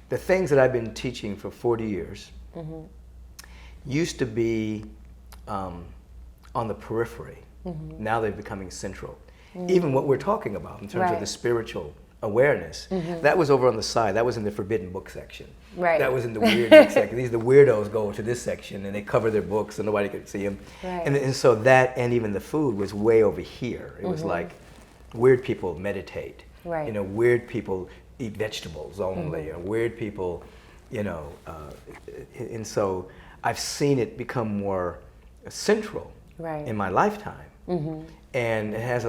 the things that I've been teaching for 40 years used to be on the periphery. Now they're becoming central. Even what we're talking about in terms of the spiritual awareness, that was over on the side. That was in the forbidden book section. Right. That was in the weird book section. These the weirdos go to this section and they cover their books so nobody could see them. Right. And so that, and even the food was way over here. It was like weird people meditate. Right. You know, weird people eat vegetables only, or weird people, you know, and so I've seen it become more central in my lifetime. And it has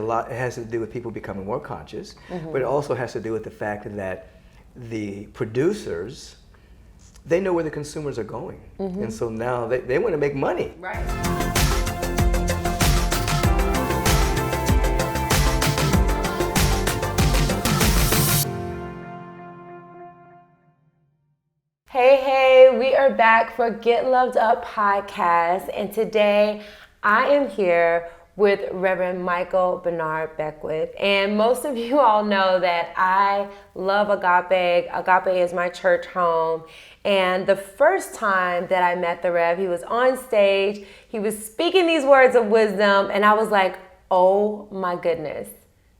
to do with people becoming more conscious, but it also has to do with the fact that the producers, they know where the consumers are going. And so now they want to make money. Right. Hey, we are back for Get Loved Up podcast, and today I am here with Reverend Michael Bernard Beckwith. And most of you all know that I love Agape. Agape is my church home. And the first time that I met the Rev, he was on stage, he was speaking these words of wisdom, and I was like, oh my goodness.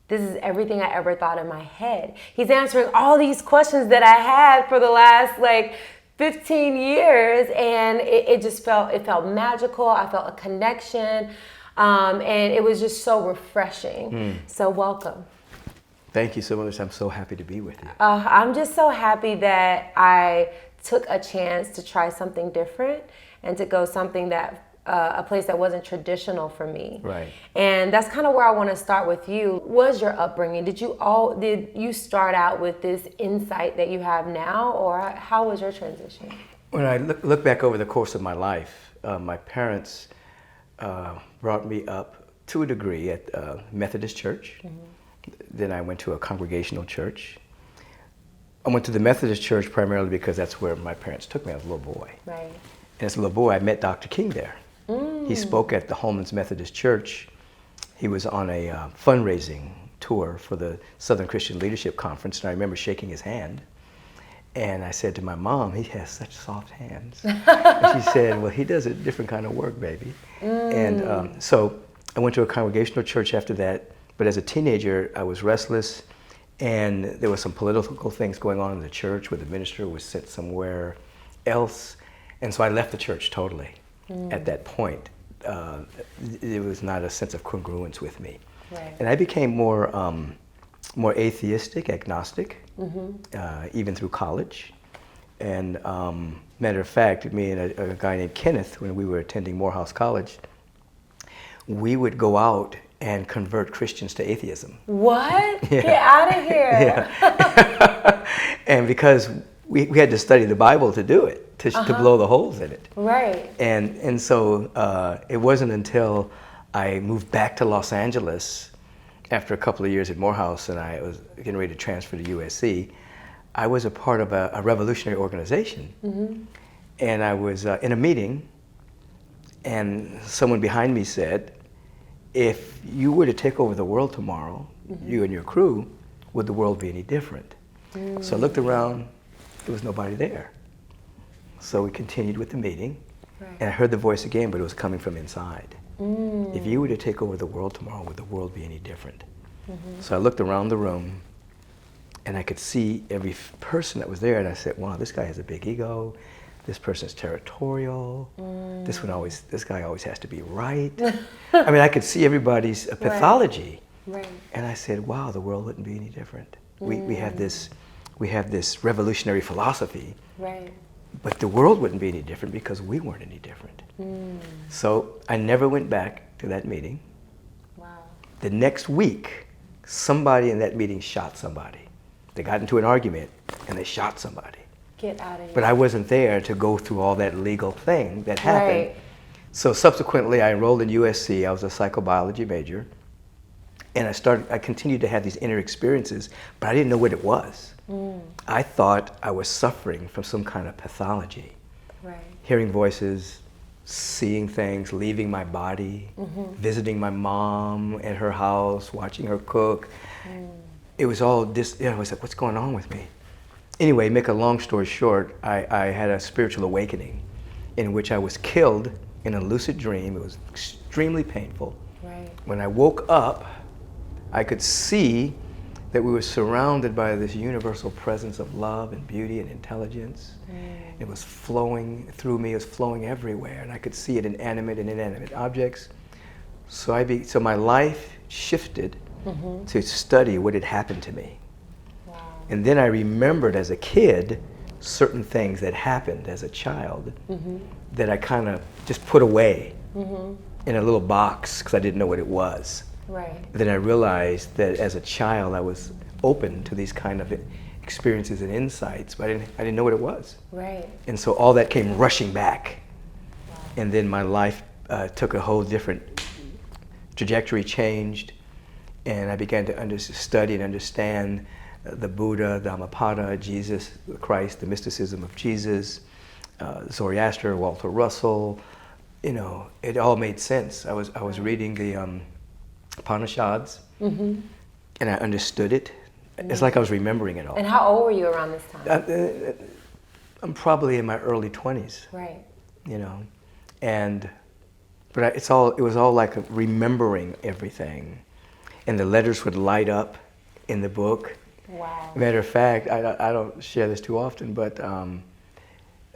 This is everything I ever thought in my head. He's answering all these questions that I had for the last 15 years, and it felt magical. I felt a connection, and it was just so refreshing. So welcome. Thank you so much. I'm so happy to be with you. I'm just so happy that I took a chance to try something different and to go something that a place that wasn't traditional for me. Right. And that's kind of where I want to start with you. What was your upbringing? Did you start out with this insight that you have now, or how was your transition? When I look back over the course of my life, my parents brought me up to a degree at Methodist Church. Then I went to a congregational church. I went to the Methodist Church primarily because that's where my parents took me. I was a little boy. Right. And as a little boy, I met Dr. King there. He spoke at the Holman's Methodist Church. He was on a fundraising tour for the Southern Christian Leadership Conference, and I remember shaking his hand. And I said to my mom, he has such soft hands. And she said, well, he does a different kind of work, baby. And so I went to a congregational church after that, but as a teenager, I was restless, and there were some political things going on in the church where the minister was sent somewhere else. And so I left the church totally. At that point, there was not a sense of congruence with me. Right. And I became more atheistic, agnostic, even through college. And matter of fact, me and a guy named Kenneth, when we were attending Morehouse College, we would go out and convert Christians to atheism. What? Yeah. Get out of here. Yeah. And because we had to study the Bible to do it. To blow the holes in it. Right. And so it wasn't until I moved back to Los Angeles after a couple of years at Morehouse and I was getting ready to transfer to USC, I was a part of a revolutionary organization. And I was in a meeting and someone behind me said, if you were to take over the world tomorrow, you and your crew, would the world be any different? So I looked around, there was nobody there. So we continued with the meeting, and I heard the voice again, but it was coming from inside. If you were to take over the world tomorrow, would the world be any different? So I looked around the room, and I could see every person that was there, and I said, wow, this guy has a big ego. This person's territorial. This guy always has to be right. I mean, I could see everybody's pathology. Right. And I said, wow, the world wouldn't be any different. We have this revolutionary philosophy. Right. But the world wouldn't be any different because we weren't any different. So I never went back to that meeting. Wow. The next week, somebody in that meeting shot somebody. They got into an argument and they shot somebody. Get out of here. But I wasn't there to go through all that legal thing that happened. Right. So subsequently, I enrolled in USC. I was a psychobiology major. And I continued to have these inner experiences, but I didn't know what it was. I thought I was suffering from some kind of pathology. Right. Hearing voices, seeing things, leaving my body, visiting my mom at her house, watching her cook. It was all I was like, what's going on with me? Anyway, make a long story short, I had a spiritual awakening in which I was killed in a lucid dream. It was extremely painful. Right. When I woke up, I could see that we were surrounded by this universal presence of love and beauty and intelligence. It was flowing through me, it was flowing everywhere, and I could see it in animate and inanimate objects. So so my life shifted to study what had happened to me. Wow. And then I remembered as a kid certain things that happened as a child that I kind of just put away in a little box because I didn't know what it was. Right. Then I realized that as a child I was open to these kind of experiences and insights, but I didn't know what it was. Right. And so all that came rushing back. Wow. And then my life took a whole different trajectory, changed, and I began to study and understand the Buddha, the Dhammapada, Jesus, Christ, the mysticism of Jesus, Zoroaster, Walter Russell. You know, it all made sense. I was reading the Upanishads, and I understood it. It's like I was remembering it all. And how old were you around this time? I'm probably in my early 20s. Right. You know, but it was all like remembering everything, and the letters would light up in the book. Wow. Matter of fact, I don't share this too often, but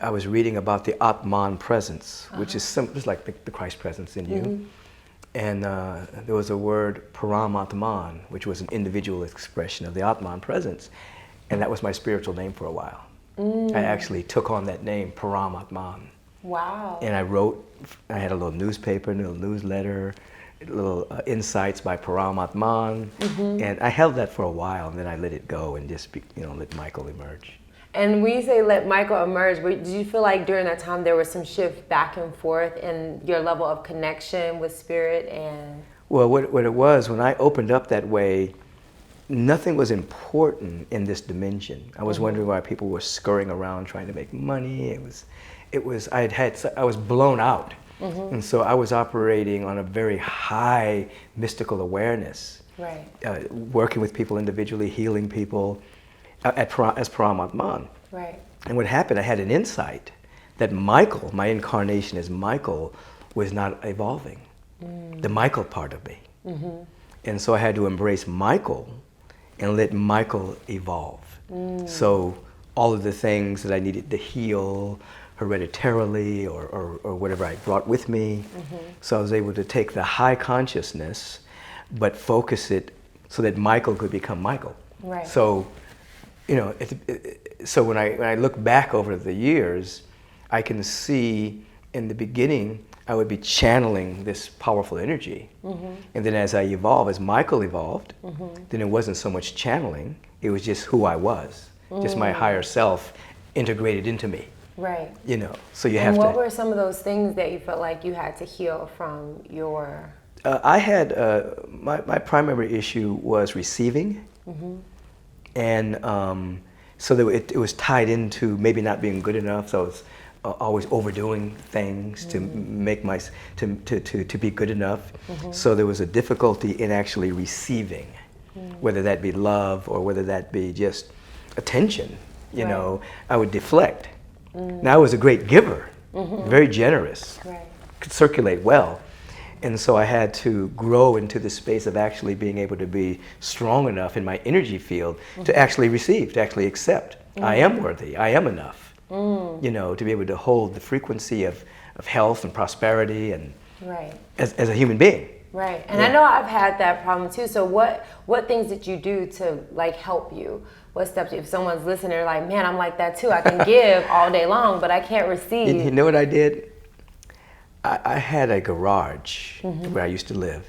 I was reading about the Atman presence, which is just like the Christ presence in you. And there was a word, Paramatman, which was an individual expression of the Atman presence. And that was my spiritual name for a while. I actually took on that name, Paramatman. Wow. And I had a little newspaper, a little newsletter, little insights by Paramatman. And I held that for a while, and then I let it go and just let Michael emerge. And when you say let Michael emerge, did you feel like during that time there was some shift back and forth in your level of connection with spirit and? Well, what it was, when I opened up that way, nothing was important in this dimension. I was wondering why people were scurrying around trying to make money. I was blown out. And so I was operating on a very high mystical awareness. Right. Working with people individually, healing people. As Paramatman. Right. And what happened, I had an insight that Michael, my incarnation as Michael, was not evolving. The Michael part of me. And so I had to embrace Michael and let Michael evolve. So all of the things that I needed to heal hereditarily or whatever I brought with me. So I was able to take the high consciousness, but focus it so that Michael could become Michael. Right. So, so when I look back over the years, I can see in the beginning I would be channeling this powerful energy, and then as I evolve, as Michael evolved, then it wasn't so much channeling; it was just who I was, just my higher self integrated into me. Right. So you have and to. what were some of those things that you felt like you had to heal from your? I had my primary issue was receiving. And so that it was tied into maybe not being good enough. So I was always overdoing things to make to be good enough. So there was a difficulty in actually receiving, whether that be love or whether that be just attention. I would deflect. Now I was a great giver, very generous, could circulate well. And so I had to grow into the space of actually being able to be strong enough in my energy field to actually receive, to actually accept. I am worthy, I am enough, to be able to hold the frequency of health and prosperity and as a human being. Right, and I know I've had that problem too. So what things did you do to help you? What steps, if someone's listening, they're like, man, I'm like that too. I can give all day long, but I can't receive. You know what I did? I had a garage where I used to live,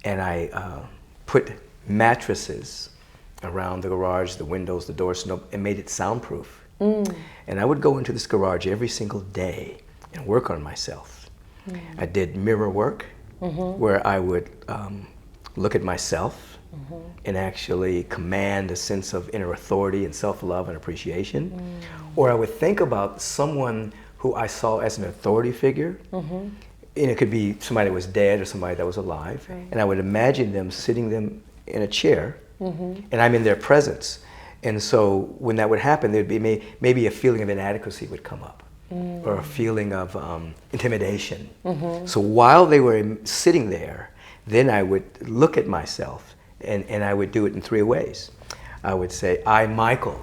and I put mattresses around the garage, the windows, the doors, and made it soundproof. And I would go into this garage every single day and work on myself. I did mirror work, where I would look at myself and actually command a sense of inner authority and self-love and appreciation. Or I would think about someone who I saw as an authority figure. And it could be somebody that was dead or somebody that was alive. And I would imagine them sitting them in a chair, and I'm in their presence. And so when that would happen, there'd be maybe a feeling of inadequacy would come up, or a feeling of intimidation. So while they were sitting there, then I would look at myself, and I would do it in three ways. I would say, I, Michael,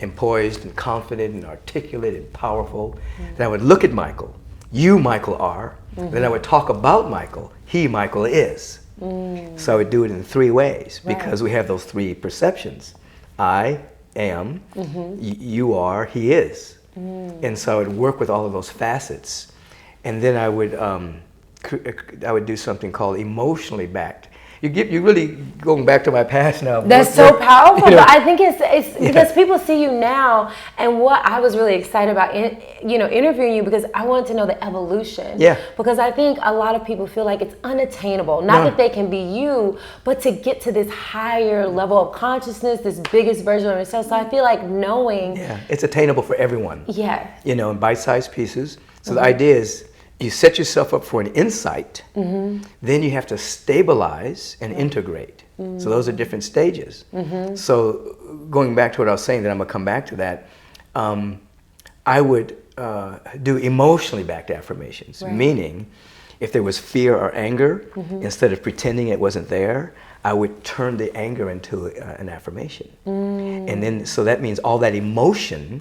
am poised and confident and articulate and powerful. Then I would look at Michael. You, Michael, are. Then I would talk about Michael. He, Michael, is. So I would do it in three ways because we have those three perceptions. I am, you are, he is. And so I would work with all of those facets. And then I would do something called emotionally backed. You're really going back to my past now. That's so powerful, but I think it's because people see you now, and what I was really excited about, interviewing you, because I wanted to know the evolution. Yeah. Because I think a lot of people feel like it's unattainable. Not that they can be you, but to get to this higher level of consciousness, this biggest version of yourself. So I feel like knowing. Yeah, it's attainable for everyone. Yeah. In bite-sized pieces. So the idea is, you set yourself up for an insight, then you have to stabilize and integrate. So those are different stages. So going back to what I was saying, that I'm going to come back to that, I would do emotionally backed affirmations, meaning if there was fear or anger, instead of pretending it wasn't there, I would turn the anger into an affirmation. And then, so that means all that emotion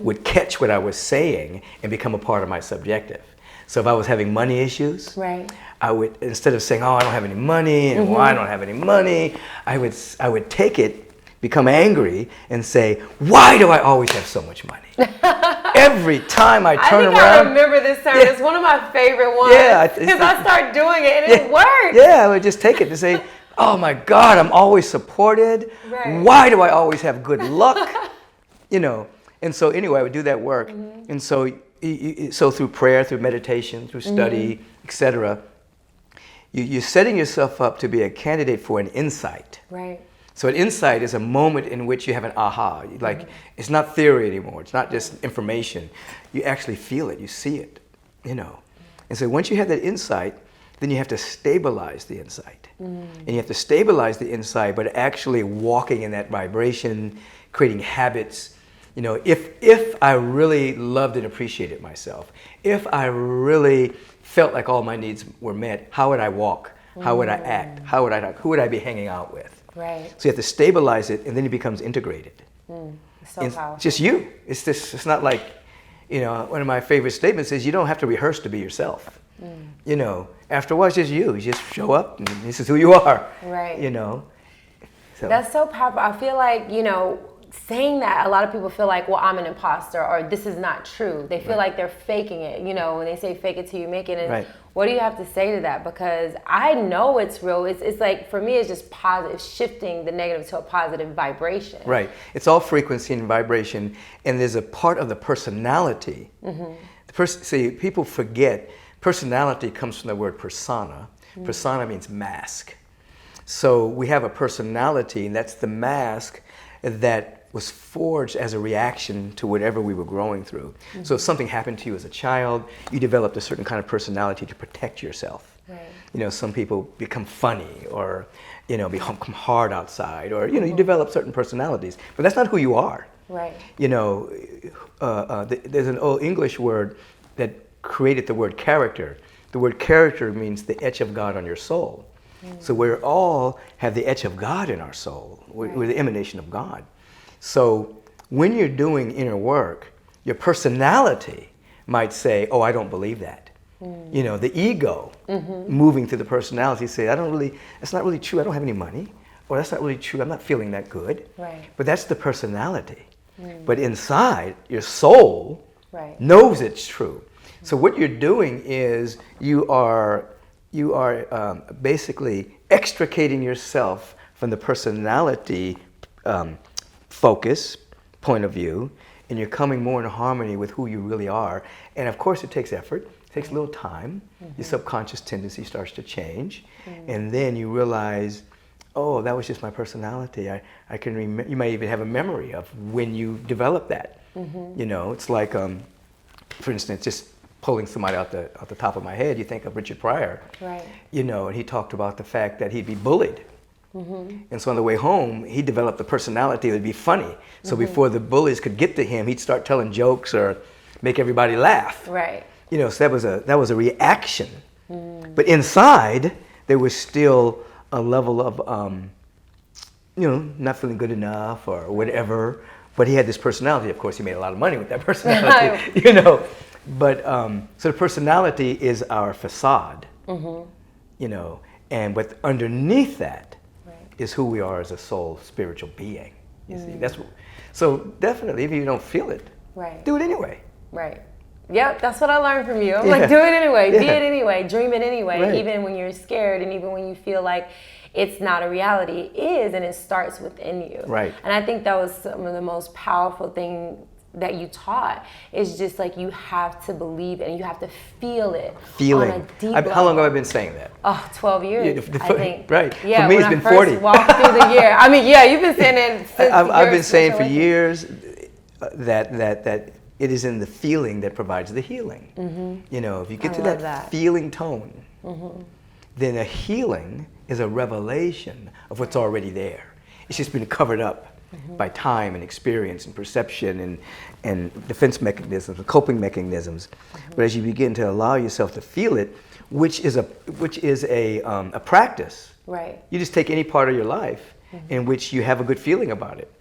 would catch what I was saying and become a part of my subjective. So if I was having money issues, I would, instead of saying, oh, I don't have any money, and why I don't have any money, I would take it, become angry, and say, why do I always have so much money? Every time I turn around. I remember this term. It's one of my favorite ones. Yeah. Because I start doing it, and it works. Yeah, I would just take it to say, oh my God, I'm always supported. Why do I always have good luck? And so anyway, I would do that work. And so through prayer, through meditation, through study, etc., you're setting yourself up to be a candidate for an insight. So an insight is a moment in which you have an aha. Like, it's not theory anymore. It's not just information. You actually feel it. You see it. And so once you have that insight, then you have to stabilize the insight. And you have to stabilize the insight, but actually walking in that vibration, creating habits. If I really loved and appreciated myself, if I really felt like all my needs were met, how would I walk? How would I act? How would I talk? Who would I be hanging out with? So you have to stabilize it, and then it becomes integrated. So powerful. It's just you. It's not like, one of my favorite statements is, you don't have to rehearse to be yourself. After a while, it's just you. You just show up, and this is who you are. So. That's so powerful. I feel like, saying that, a lot of people feel like, well, I'm an imposter, or this is not true. They feel like they're faking it, when they say fake it till you make it. And what do you have to say to that? Because I know it's real. It's like, for me, it's just positive, shifting the negative to a positive vibration. It's all frequency and vibration, and there's a part of the personality. See, people forget, personality comes from the word persona. Persona means mask. So we have a personality, and that's the mask that was forged as a reaction to whatever we were growing through. So if something happened to you as a child, you developed a certain kind of personality to protect yourself. Some people become funny, or become hard outside, or you develop certain personalities, but that's not who you are. There's an old English word that created the word character. The word character means the etch of God on your soul. So we all have the etch of God in our soul. We're the emanation of God. So when you're doing inner work, your personality might say, oh, I don't believe that. The ego moving through the personality say, that's not really true. I don't have any money. Or that's not really true. I'm not feeling that good. But that's the personality. But inside, your soul knows it's true. So what you're doing is you are basically extricating yourself from the personality focus, point of view, and you're coming more in harmony with who you really are. And of course it takes effort, it takes a little time. Your subconscious tendency starts to change, and then you realize, oh, that was just my personality. I can you might even have a memory of when you developed that. It's like, for instance, just pulling somebody out the top of my head, you think of Richard Pryor, and he talked about the fact that he'd be bullied And so on the way home, he developed the personality that would be funny. So before the bullies could get to him, he'd start telling jokes or make everybody laugh. Right. You know, so that was a reaction. But inside, there was still a level of, you know, not feeling good enough or whatever. But he had this personality. Of course, he made a lot of money with that personality, you know. But so the personality is our facade, you know. But underneath that is who we are as a soul, spiritual being. You see, that's what, so definitely, if you don't feel it, do it anyway. Right. Yep, that's what I learned from you. I'm like, do it anyway, be it anyway, dream it anyway, even when you're scared and even when you feel like it's not a reality. It is, and it starts within you. Right. And I think that was some of the most powerful things that you taught, is just like you have to believe it and you have to feel it. Feeling. On a deep level. How long have I been saying that? Oh, 12 years, I think. Right. Yeah, for me, it's been 40. When I first walked through the year. I mean, yeah, you've been saying it since I've been saying for years that it is in the feeling that provides the healing. You know, if you get to that feeling tone, then a healing is a revelation of what's already there. It's just been covered up by time and experience and perception and defense mechanisms and coping mechanisms. But as you begin to allow yourself to feel it, which is a practice. Right. You just take any part of your life in which you have a good feeling about it.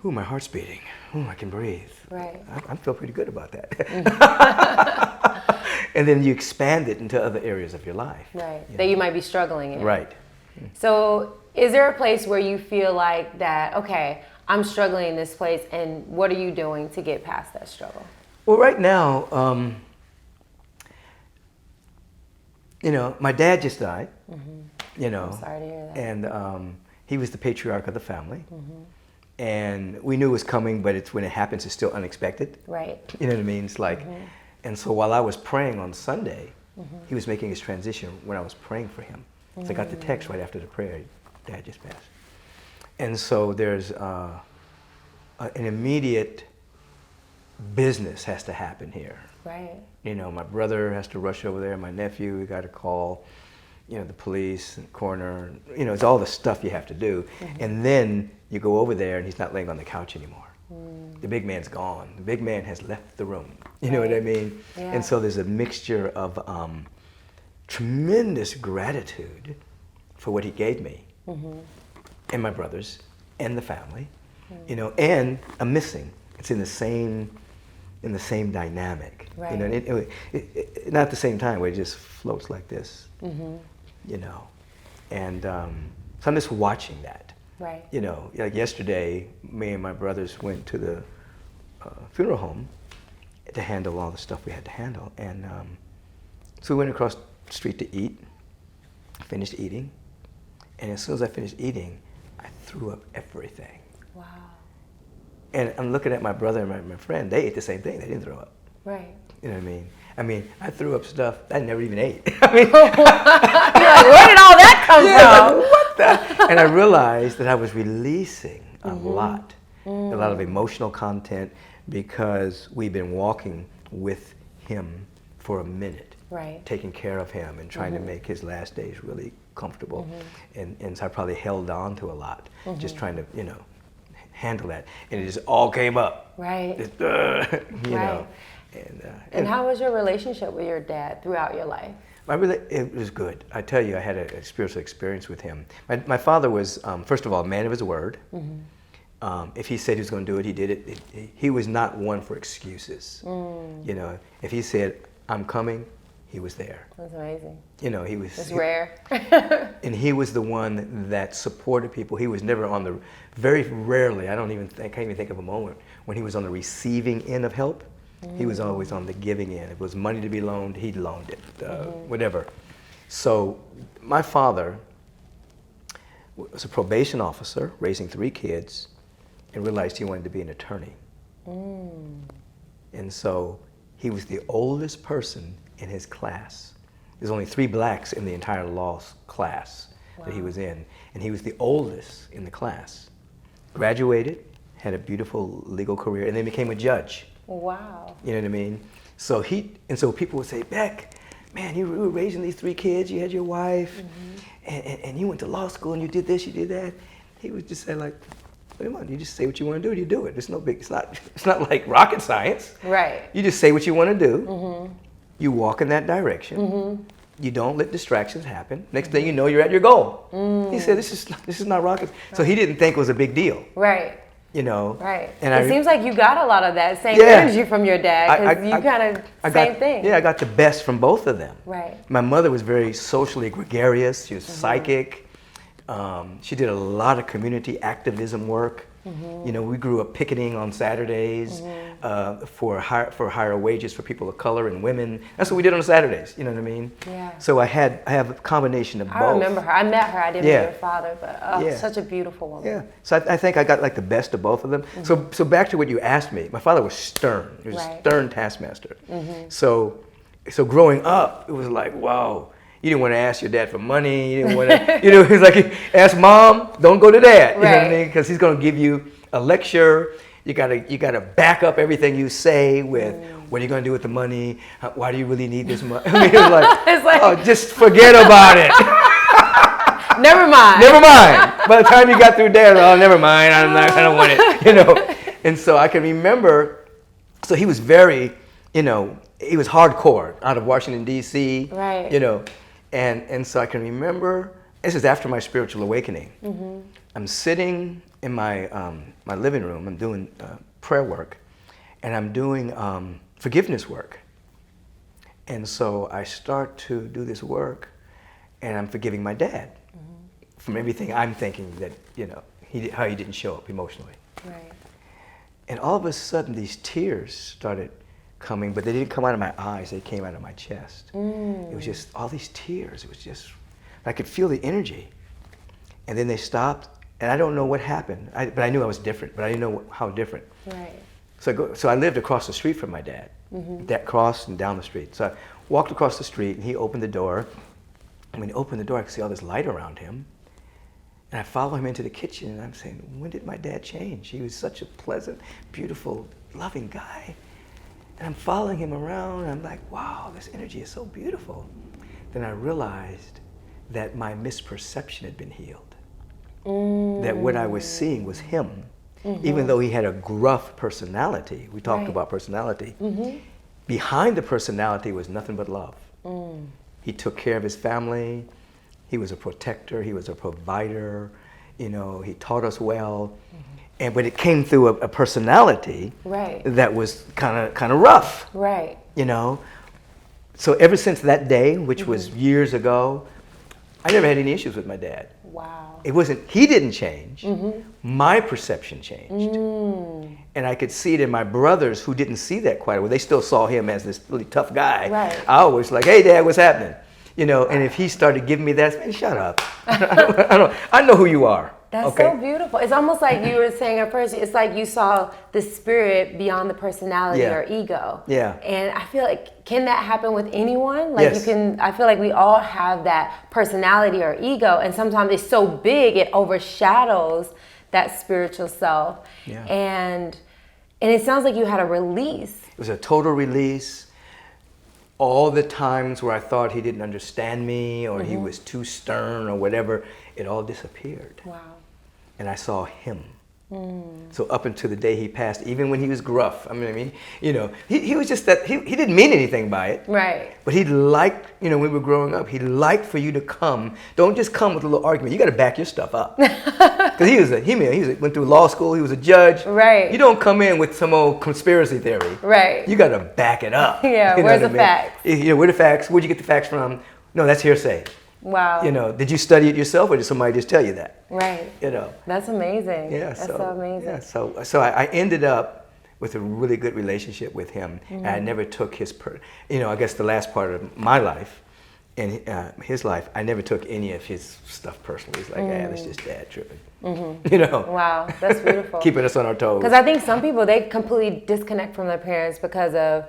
Ooh, my heart's beating. Ooh, I can breathe. Right. I feel pretty good about that. And then you expand it into other areas of your life. Right. That you might be struggling in. Right. So is there a place where you feel like that, okay, I'm struggling in this place, and what are you doing to get past that struggle? Well, right now, you know, my dad just died, you know. I'm sorry to hear that. And he was the patriarch of the family. And we knew it was coming, but it's when it happens, it's still unexpected. Right. You know what I mean? It's like, and so while I was praying on Sunday, he was making his transition when I was praying for him. So I got the text right after the prayer, Dad just passed. And so there's an immediate business has to happen here. Right. You know, my brother has to rush over there, my nephew, we got to call, you know, the police, and coroner, you know, it's all the stuff you have to do. And then you go over there and he's not laying on the couch anymore. The big man's gone. The big man has left the room. You know what I mean? Yeah. And so there's a mixture of tremendous gratitude for what he gave me and my brothers and the family, you know, and a missing. It's in the same dynamic. Right. You know, not at the same time where it just floats like this. You know, and so I'm just watching that. Right. You know, like yesterday, me and my brothers went to the funeral home to handle all the stuff we had to handle, and so we went across the street to eat. Finished eating, and as soon as I finished eating, I threw up everything. Wow. And I'm looking at my brother and my friend. They ate the same thing. They didn't throw up. Right. You know what I mean? I threw up stuff I never even ate. I mean, you're like, where did all that come from? Like, what the? And I realized that I was releasing a lot of emotional content because we've been walking with him for a minute, taking care of him and trying to make his last days really comfortable. And so I probably held on to a lot, just trying to, you know, handle that. And it just all came up. Right. Just, you know. And how was your relationship with your dad throughout your life? It was good. I tell you, I had a spiritual experience with him. My father was, first of all, a man of his word. If he said he was going to do it, he did it. He was not one for excuses. You know, if he said, I'm coming, he was there. That's amazing. You know, he was... It's rare. And he was the one that supported people. He was never on the... Very rarely, I can't even think of a moment when he was on the receiving end of help. He was always on the giving end. If it was money to be loaned, he loaned it, whatever. So my father was a probation officer, raising 3 kids, and realized he wanted to be an attorney. And so he was the oldest person in his class. There's only 3 blacks in the entire law class that he was in, and he was the oldest in the class. Graduated, had a beautiful legal career, and then became a judge. Wow. You know what I mean? So so people would say, Beck, man, you were raising these 3 kids, you had your wife, and you went to law school and you did this, you did that. He would just say like, come on, you just say what you want to do, you do it. It's no big, it's not like rocket science. Right. You just say what you want to do. You walk in that direction. You don't let distractions happen. Next thing you know, you're at your goal. He said, this is not rocket. So he didn't think it was a big deal. Right. You know. Right. And it seems like you got a lot of that same energy from your dad, because you kind of same thing. Yeah, I got the best from both of them. Right. My mother was very socially gregarious. She was psychic. She did a lot of community activism work. You know, we grew up picketing on Saturdays for higher wages for people of color and women. That's what we did on Saturdays. You know what I mean? Yeah. So I have a combination of both. I remember her. I met her. I didn't meet her father, but such a beautiful woman. Yeah. So I think I got like the best of both of them. So back to what you asked me. My father was stern. He was a stern taskmaster. So growing up, it was like, wow. You didn't want to ask your dad for money. You didn't want to, you know, it's like, ask mom, don't go to dad. You know what I mean? Because he's going to give you a lecture. You gotta back up everything you say with what are you going to do with the money? Why do you really need this money? I mean, it's like, oh, just forget about it. Never mind. Never mind. By the time you got through dad, oh, never mind. I don't want it. You know. And so I can remember. So he was very, you know, he was hardcore out of Washington D.C. Right. You know. And so I can remember, this is after my spiritual awakening. I'm sitting in my my living room, I'm doing prayer work, and I'm doing forgiveness work. And so I start to do this work, and I'm forgiving my dad from everything I'm thinking that, you know, how he didn't show up emotionally. Right. And all of a sudden, these tears started coming, but they didn't come out of my eyes, they came out of my chest. It was just all these tears. It was just, I could feel the energy. And then they stopped, and I don't know what happened, but I knew I was different, but I didn't know how different. Right. So I lived across the street from my dad, that crossed and down the street. So I walked across the street, and he opened the door. And when he opened the door, I could see all this light around him. And I follow him into the kitchen, and I'm saying, when did my dad change? He was such a pleasant, beautiful, loving guy. And I'm following him around, and I'm like, wow, this energy is so beautiful. Then I realized that my misperception had been healed. That what I was seeing was him. Even though he had a gruff personality, we talked about personality, behind the personality was nothing but love. He took care of his family, he was a protector, he was a provider, you know, he taught us well. But it came through a personality that was kind of rough. Right. You know? So ever since that day, which was years ago, I never had any issues with my dad. Wow. It wasn't, he didn't change. My perception changed. And I could see it in my brothers who didn't see that quite well. They still saw him as this really tough guy. Right. I always like, hey dad, what's happening? You know, and if he started giving me that, man, shut up. I know who you are. That's so beautiful. It's almost like you were saying at first, it's like you saw the spirit beyond the personality or ego. Yeah. And I feel like, can that happen with anyone? Like I feel like we all have that personality or ego, and sometimes it's so big, it overshadows that spiritual self. Yeah. And it sounds like you had a release. It was a total release. All the times where I thought he didn't understand me or he was too stern or whatever, it all disappeared. Wow. And I saw him. So up until the day he passed, even when he was gruff, I mean, you know, he was just that, he didn't mean anything by it. Right. But he liked, you know, when we were growing up, he liked for you to come. Don't just come with a little argument. You got to back your stuff up. Because he went through law school. He was a judge. Right. You don't come in with some old conspiracy theory. Right. You got to back it up. Yeah. Where's the facts? You know, where the facts? Where'd you get the facts from? No, that's hearsay. Wow. You know, did you study it yourself, or did somebody just tell you that? Right. You know. That's amazing. Yeah. That's so amazing. Yeah. So I ended up with a really good relationship with him, and I never took his I guess the last part of my life, in his life, I never took any of his stuff personally. It's like, that's just dad tripping. You know. Wow, that's beautiful. Keeping us on our toes. Because I think some people, they completely disconnect from their parents because of.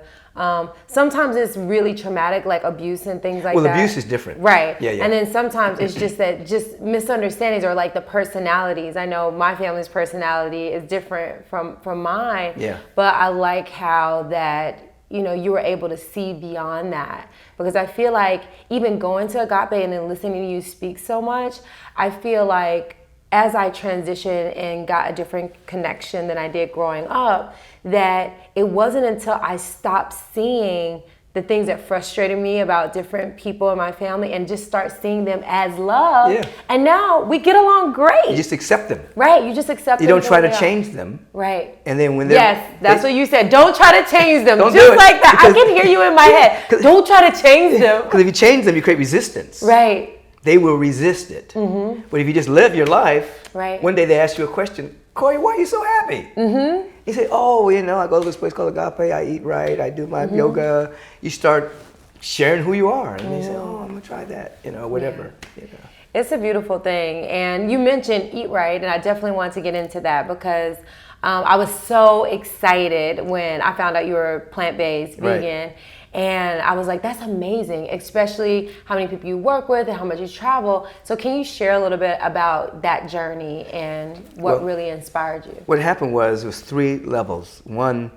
Sometimes it's really traumatic, like abuse and things like that. Well, abuse is different. Right. Yeah. And then sometimes it's just that just misunderstandings or like the personalities. I know my family's personality is different from mine. Yeah. But I like how that you were able to see beyond that. Because I feel like even going to Agape and then listening to you speak so much, I feel like as I transitioned and got a different connection than I did growing up, that it wasn't until I stopped seeing the things that frustrated me about different people in my family and just start seeing them as love. Yeah. And now we get along great. You just accept them. Right. You just accept them. You don't try to change them. Right. And then when they're... Yes, that's what you said. Don't try to change them. Don't Just do it, like that. I because- can hear you in my head. Don't try to change them. Because if you change them, you create resistance. Right. They will resist it. Mm-hmm. But if you just live your life, right. One day they ask you a question, Koya, why are you so happy? Mm-hmm. You say, oh, I go to this place called Agape, I eat right, I do my yoga. You start sharing who you are. And they say, oh, I'm going to try that, whatever. Yeah. It's a beautiful thing. And you mentioned eat right, and I definitely want to get into that because I was so excited when I found out you were plant-based, vegan. Right. And I was like, that's amazing, especially how many people you work with and how much you travel. So can you share a little bit about that journey and what really inspired you? What happened was 3 levels. One,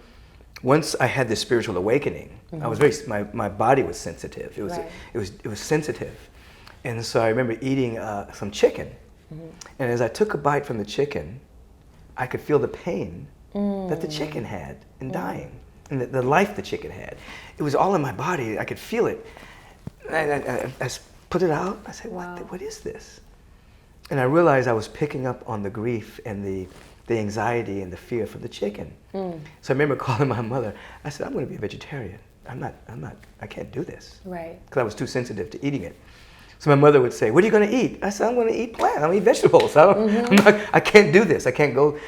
once I had this spiritual awakening, I was my body was sensitive. It was sensitive. And so I remember eating some chicken. And as I took a bite from the chicken, I could feel the pain that the chicken had in dying. And the life the chicken had. It was all in my body. I could feel it. I put it out. I said, what is this? And I realized I was picking up on the grief and the anxiety and the fear from the chicken. So I remember calling my mother. I said, I'm going to be a vegetarian. I can't do this. Right. Because I was too sensitive to eating it. So my mother would say, what are you going to eat? I said, I'm going to eat plant. I'm going to eat vegetables. I can't do this. I can't go,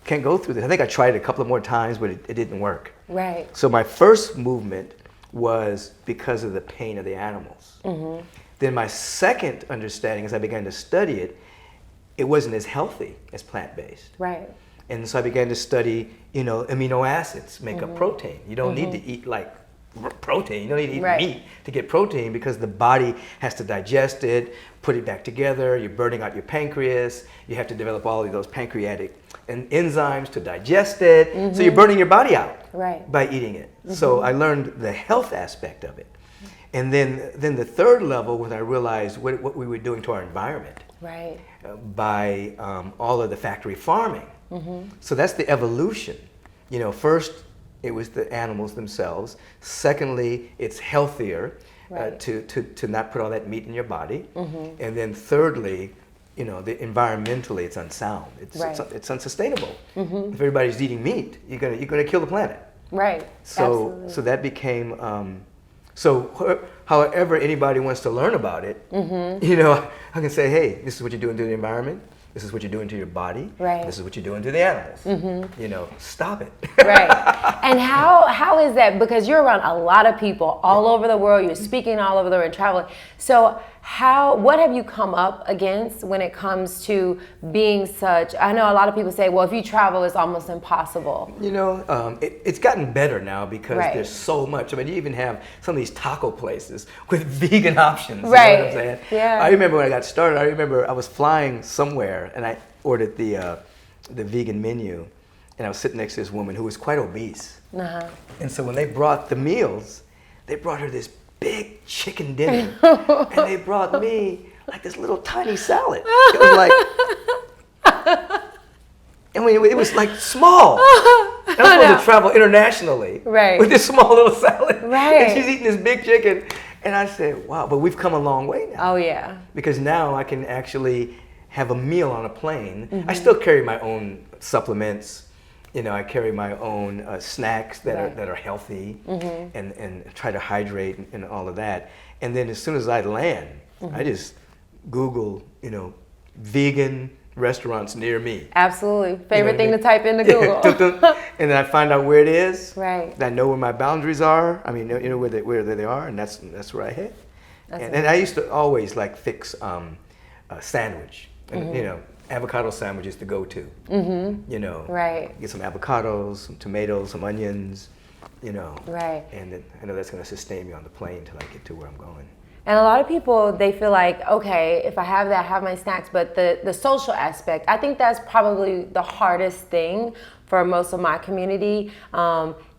can't go through this. I think I tried it a couple of more times, but it didn't work. Right. So my first movement was because of the pain of the animals. Then my second understanding, as I began to study it, it wasn't as healthy as plant-based. Right. And so I began to study, amino acids make up protein. You don't need to eat like protein. You don't need to eat meat to get protein because the body has to digest it, put it back together. You're burning out your pancreas. You have to develop all of those pancreatic enzymes to digest it. So you're burning your body out by eating it. So I learned the health aspect of it. And then the third level was I realized what we were doing to our environment by all of the factory farming. So that's the evolution. First, it was the animals themselves. Secondly, it's healthier to not put all that meat in your body. And then thirdly, environmentally, it's unsound. It's unsustainable. If everybody's eating meat, you're gonna kill the planet. Right. So that became. However anybody wants to learn about it, I can say, hey, this is what you're doing to the environment. This is what you're doing to your body. Right. This is what you're doing to the animals. Stop it. Right. And how is that? Because you're around a lot of people all over the world. You're speaking all over the world, traveling. So what have you come up against when it comes to being such? I know a lot of people say, well, if you travel, it's almost impossible. It's gotten better now because there's so much. I mean, you even have some of these taco places with vegan options. Right. You know what I'm saying? Yeah. I remember when I got started, I was flying somewhere and I ordered the vegan menu and I was sitting next to this woman who was quite obese. And so when they brought the meals, they brought her this big chicken dinner and they brought me like this little tiny salad. It was like, it was like small. And I'm supposed to travel internationally with this small little salad. Right. And she's eating this big chicken. And I said, wow, but we've come a long way now. Oh, yeah. Because now I can actually have a meal on a plane. I still carry my own supplements. I carry my own snacks that are healthy and try to hydrate and all of that. And then as soon as I land, I just Google, vegan restaurants near me. Absolutely. Favorite thing to type into Google. And then I find out where it is. Right. I know where my boundaries are. I mean, where they are, and that's where I hit. And I used to always fix a sandwich. And, avocado sandwich is the go-to. Get some avocados, some tomatoes, some onions, Right. And then I know that's going to sustain me on the plane till I get to where I'm going. And a lot of people, they feel like, okay, if I have that, I have my snacks, but the social aspect, I think that's probably the hardest thing for most of my community.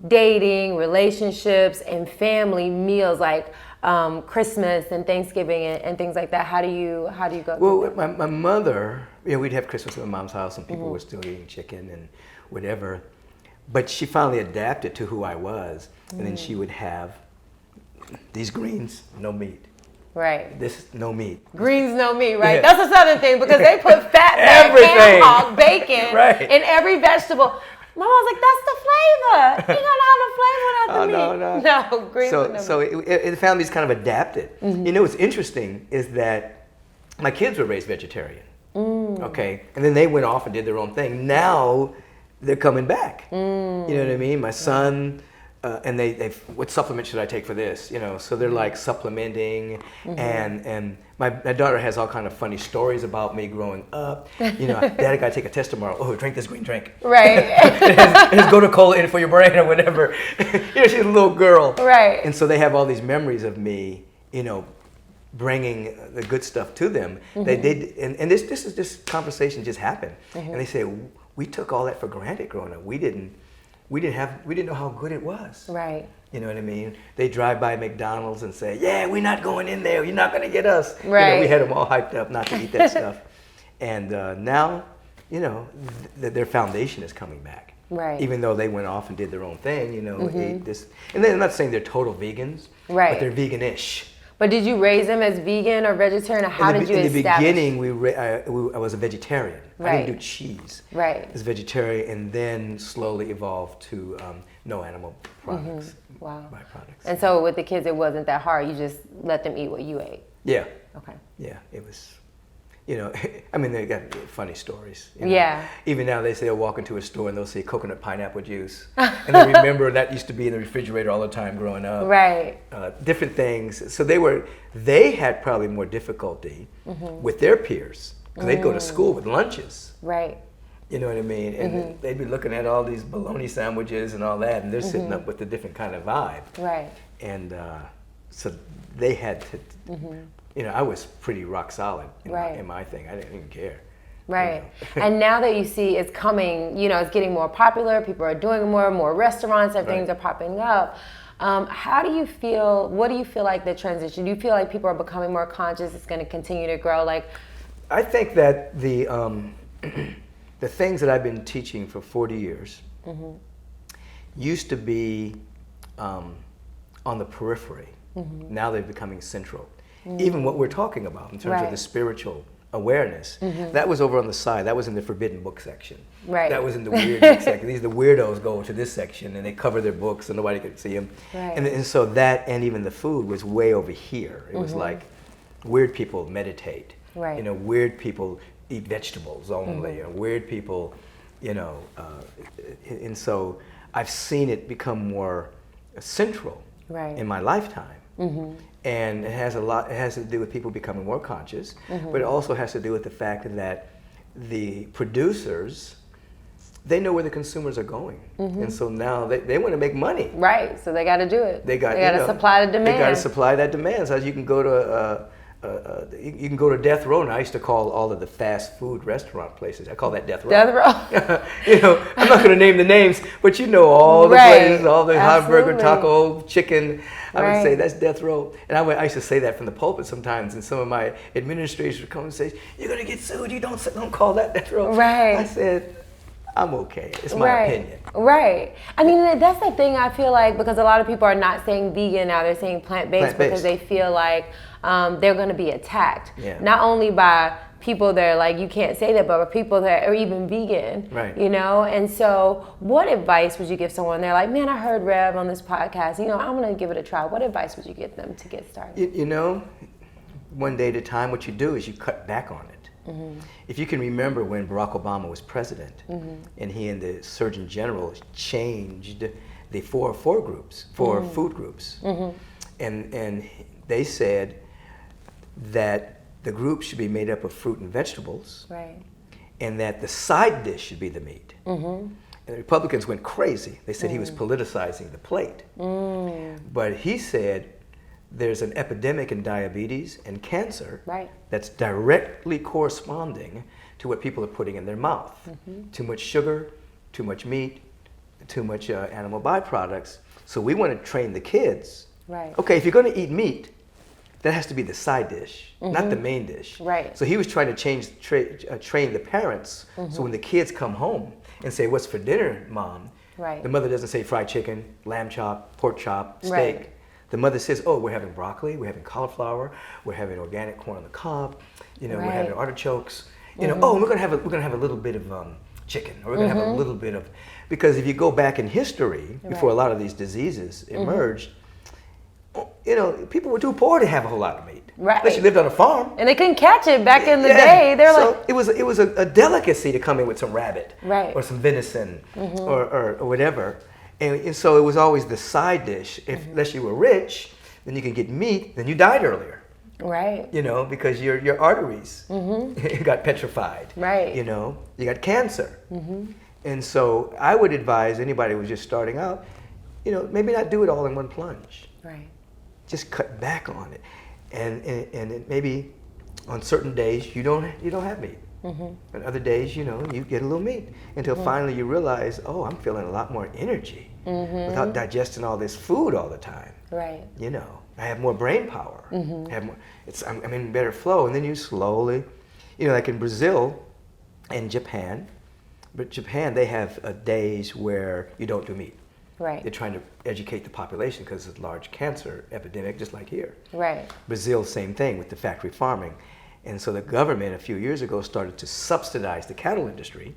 Dating, relationships, and family meals like Christmas and Thanksgiving and things like that. How do you go through Well, my mother, we'd have Christmas at my mom's house and people were still eating chicken and whatever. But she finally adapted to who I was. And then she would have these greens, no meat. Right. This, no meat. Greens, no meat, right? Yeah. That's a Southern thing because they put fat, Everything. ham hock, bacon Right. in every vegetable. My mom's like, that's the flavor. You gotta have the flavor without the meat. No, greens with no meat. So the family's kind of adapted. You know what's interesting is that my kids were raised vegetarian. Okay, and then they went off and did their own thing. Now they're coming back. You know what I mean? My son. And they what supplement should I take for this? You know, so they're like supplementing, and my daughter has all kind of funny stories about me growing up. You know, Dad, I gotta take a test tomorrow. Oh, drink this green drink. Right. it has Coca-Cola in it for your brain or whatever. You know, she's a little girl. Right. And so they have all these memories of me, you know, bringing the good stuff to them. They did, and this conversation just happened, and they say we took all that for granted growing up. We didn't know how good it was. Right. You know what I mean? They drive by McDonald's and say, yeah, we're not going in there. You're not going to get us. Right. You know, we had them all hyped up not to eat that stuff. And now, you know, their foundation is coming back. Right. Even though they went off and did their own thing, you know, ate this. And then I'm not saying they're total vegans, right. but they're vegan-ish. But did you raise them as vegan or vegetarian? Or how did you establish? In the beginning, I was a vegetarian. Right. I didn't do cheese. Right. I was a vegetarian, and then slowly evolved to no animal products. Wow. Byproducts. And so with the kids, it wasn't that hard. You just let them eat what you ate. Yeah. Okay. Yeah, it was. You know, I mean, they got funny stories. You know? Yeah. Even now, they say they'll walk into a store and they'll say coconut pineapple juice, and they remember that used to be in the refrigerator all the time growing up. Right. Different things. So they had probably more difficulty with their peers because they'd go to school with lunches. Right. You know what I mean? And they'd be looking at all these bologna sandwiches and all that, and they're sitting up with a different kind of vibe. Right. And so they had to. You know, I was pretty rock solid in my thing. I didn't even care. Right. You know? And now that you see it's coming, you know, it's getting more popular, people are doing more restaurants, things are popping up. How do you feel, what do you feel like the transition? Do you feel like people are becoming more conscious, it's going to continue to grow? Like, I think that the things that I've been teaching for 40 years used to be on the periphery. Now they're becoming central. Even what we're talking about in terms of the spiritual awareness, that was over on the side. That was in the forbidden book section. Right. That was in the weird book section. These the weirdos go to this section and they cover their books so nobody could see them. Right. And so that, and even the food was way over here. It was like weird people meditate. Right. You know, weird people eat vegetables only. Or weird people, you know, and so I've seen it become more central in my lifetime. And it has to do with people becoming more conscious, but it also has to do with the fact that the producers, they know where the consumers are going. And so now they want to make money. right, so they got to do it. They got to you know, supply the demand. They got to supply that demand. So you can go to you can go to Death Row. And I used to call all of the fast food restaurant places. I call that Death Row. Death Row. You know, I'm not going to name the names, but you know all the places, all the hot burger, taco, chicken. I would say that's Death Row. And I used to say that from the pulpit sometimes, and some of my administrators would come and say, "You're going to get sued. You don't call that Death Row." Right. I said, I'm okay. It's my opinion. Right. I mean, that's the thing I feel like, because a lot of people are not saying vegan now, they're saying plant-based because they feel like they're going to be attacked. Not only by people that are like, you can't say that, but by people that are even vegan. Right. You know? And so what advice would you give someone? They're like, man, I heard Rev on this podcast. You know, I'm going to give it a try. What advice would you give them to get started? You know, one day at a time, what you do is you cut back on it. If you can remember when Barack Obama was president, and he and the Surgeon General changed the four food groups, and they said that the group should be made up of fruit and vegetables, and that the side dish should be the meat. And the Republicans went crazy. They said he was politicizing the plate. But he said there's an epidemic in diabetes and cancer Right. that's directly corresponding to what people are putting in their mouth. Too much sugar, too much meat, too much animal byproducts. So we want to train the kids. Right. Okay, if you're going to eat meat, that has to be the side dish, not the main dish. Right. So he was trying to train the parents, so when the kids come home and say, "What's for dinner, Mom?" Right. The mother doesn't say fried chicken, lamb chop, pork chop, steak. Right. The mother says, "Oh, we're having broccoli, we're having cauliflower, we're having organic corn on the cob, we're Right. having artichokes. Oh, we're gonna have a little bit of chicken, or we're gonna have a little bit of," because if you go back in history, before a lot of these diseases emerged, people were too poor to have a whole lot of meat. Right. Unless you lived on a farm. And they couldn't catch it back in the day. They're so like, it was a delicacy to come in with some rabbit, Right. or some venison, or whatever, and so it was always the side dish. Unless you were rich, then you could get meat. Then you died earlier, right. because your arteries got petrified. Right. You got cancer, and so I would advise anybody who's just starting out, maybe not do it all in one plunge. Right. Just cut back on it, and it maybe on certain days you don't have meat, and other days you get a little meat until finally you realize, oh, I'm feeling a lot more energy without digesting all this food all the time. Right. I have more brain power. I'm in better flow, and then you slowly, like in Brazil and Japan, they have days where you don't do meat. Right. They're trying to educate the population because it's a large cancer epidemic, just like here. Right. Brazil, same thing with the factory farming. And so the government a few years ago started to subsidize the cattle industry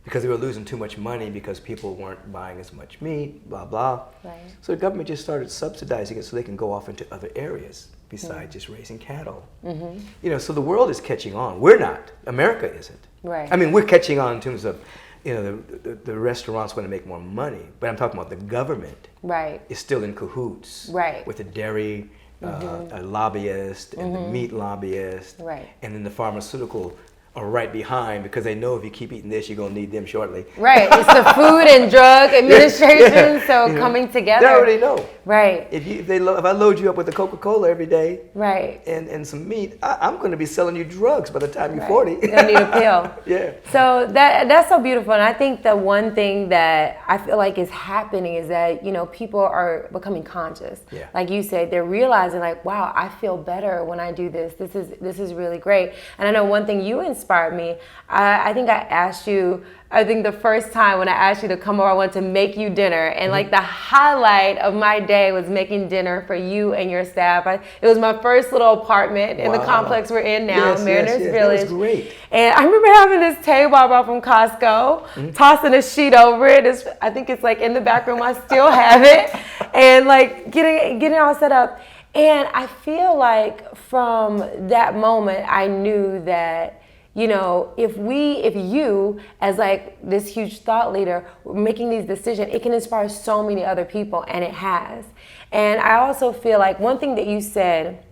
because they were losing too much money because people weren't buying as much meat, blah, blah. Right. So the government just started subsidizing it so they can go off into other areas besides just raising cattle. So the world is catching on. We're not. America isn't. Right. I mean, we're catching on in terms of the restaurants want to make more money, but I'm talking about the government. Right. Is still in cahoots. Right. With the dairy lobbyist and the meat lobbyist. Right. And then the pharmaceutical are right behind because they know if you keep eating this, you're going to need them shortly. Right. It's the Food and Drug Administration, so coming together. They already know. Right. If I load you up with a Coca-Cola every day, right, and some meat, I'm going to be selling you drugs by the time you're 40. You don't need a pill. Yeah. So that's so beautiful, and I think the one thing that I feel like is happening is that people are becoming conscious. Yeah. Like you said, they're realizing like, wow, I feel better when I do this. This is really great. And I know one thing you inspired me. I think I asked you. I think the first time when I asked you to come over, I wanted to make you dinner. And like the highlight of my day was making dinner for you and your staff. It was my first little apartment in the complex we're in now, Mariners Village. That was great. And I remember having this table I bought from Costco, tossing a sheet over it. I think it's like in the back room. I still have it. And like getting it all set up. And I feel like from that moment, I knew that if you as like this huge thought leader making these decisions, it can inspire so many other people, and it has. And I also feel like one thing that you said,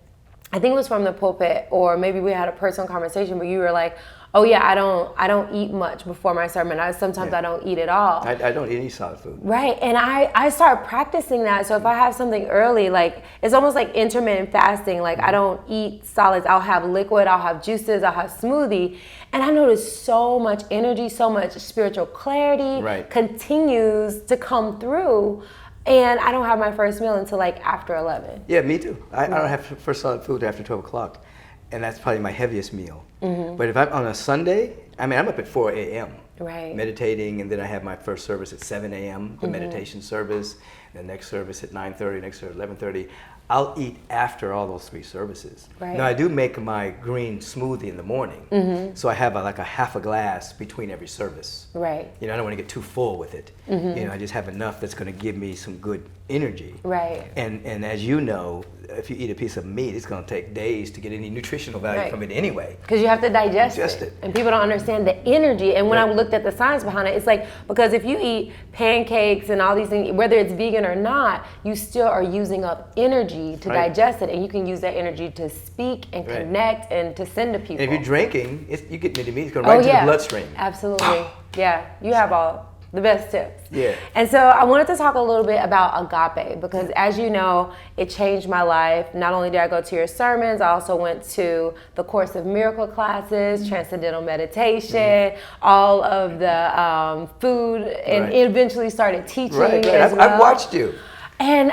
I think it was from the pulpit, or maybe we had a personal conversation, but you were like, oh yeah, I don't eat much before my sermon. Sometimes I don't eat at all. I don't eat any solid food. Right, and I started practicing that. So if I have something early, like it's almost like intermittent fasting. Like I don't eat solids. I'll have liquid, I'll have juices, I'll have smoothie. And I noticed so much energy, so much spiritual clarity continues to come through. And I don't have my first meal until like after 11. Yeah, me too. I don't have first solid food after 12 o'clock. And that's probably my heaviest meal. But if I'm on a Sunday, I'm up at 4 a.m. Right. meditating, and then I have my first service at 7 a.m., the meditation service, the next service at 9:30, next service at 11:30. I'll eat after all those three services. Right. Now I do make my green smoothie in the morning, so I have like a half a glass between every service. Right. I don't want to get too full with it. I just have enough that's going to give me some good energy. Right. And as you know, if you eat a piece of meat, it's going to take days to get any nutritional value from it anyway. Because you have to digest it. And people don't understand the energy. And when I looked at the science behind it, it's like, because if you eat pancakes and all these things, whether it's vegan or not, you still are using up energy to digest it. And you can use that energy to speak and connect and to send to people. And if you're drinking, you get meat, it's going right into the bloodstream. Absolutely. Yeah. You have all The best tips. Yeah. And so I wanted to talk a little bit about Agape because, as you know, it changed my life. Not only did I go to your sermons, I also went to the Course of Miracle classes, Transcendental Meditation, all of the food, and eventually started teaching as well. I've watched you. And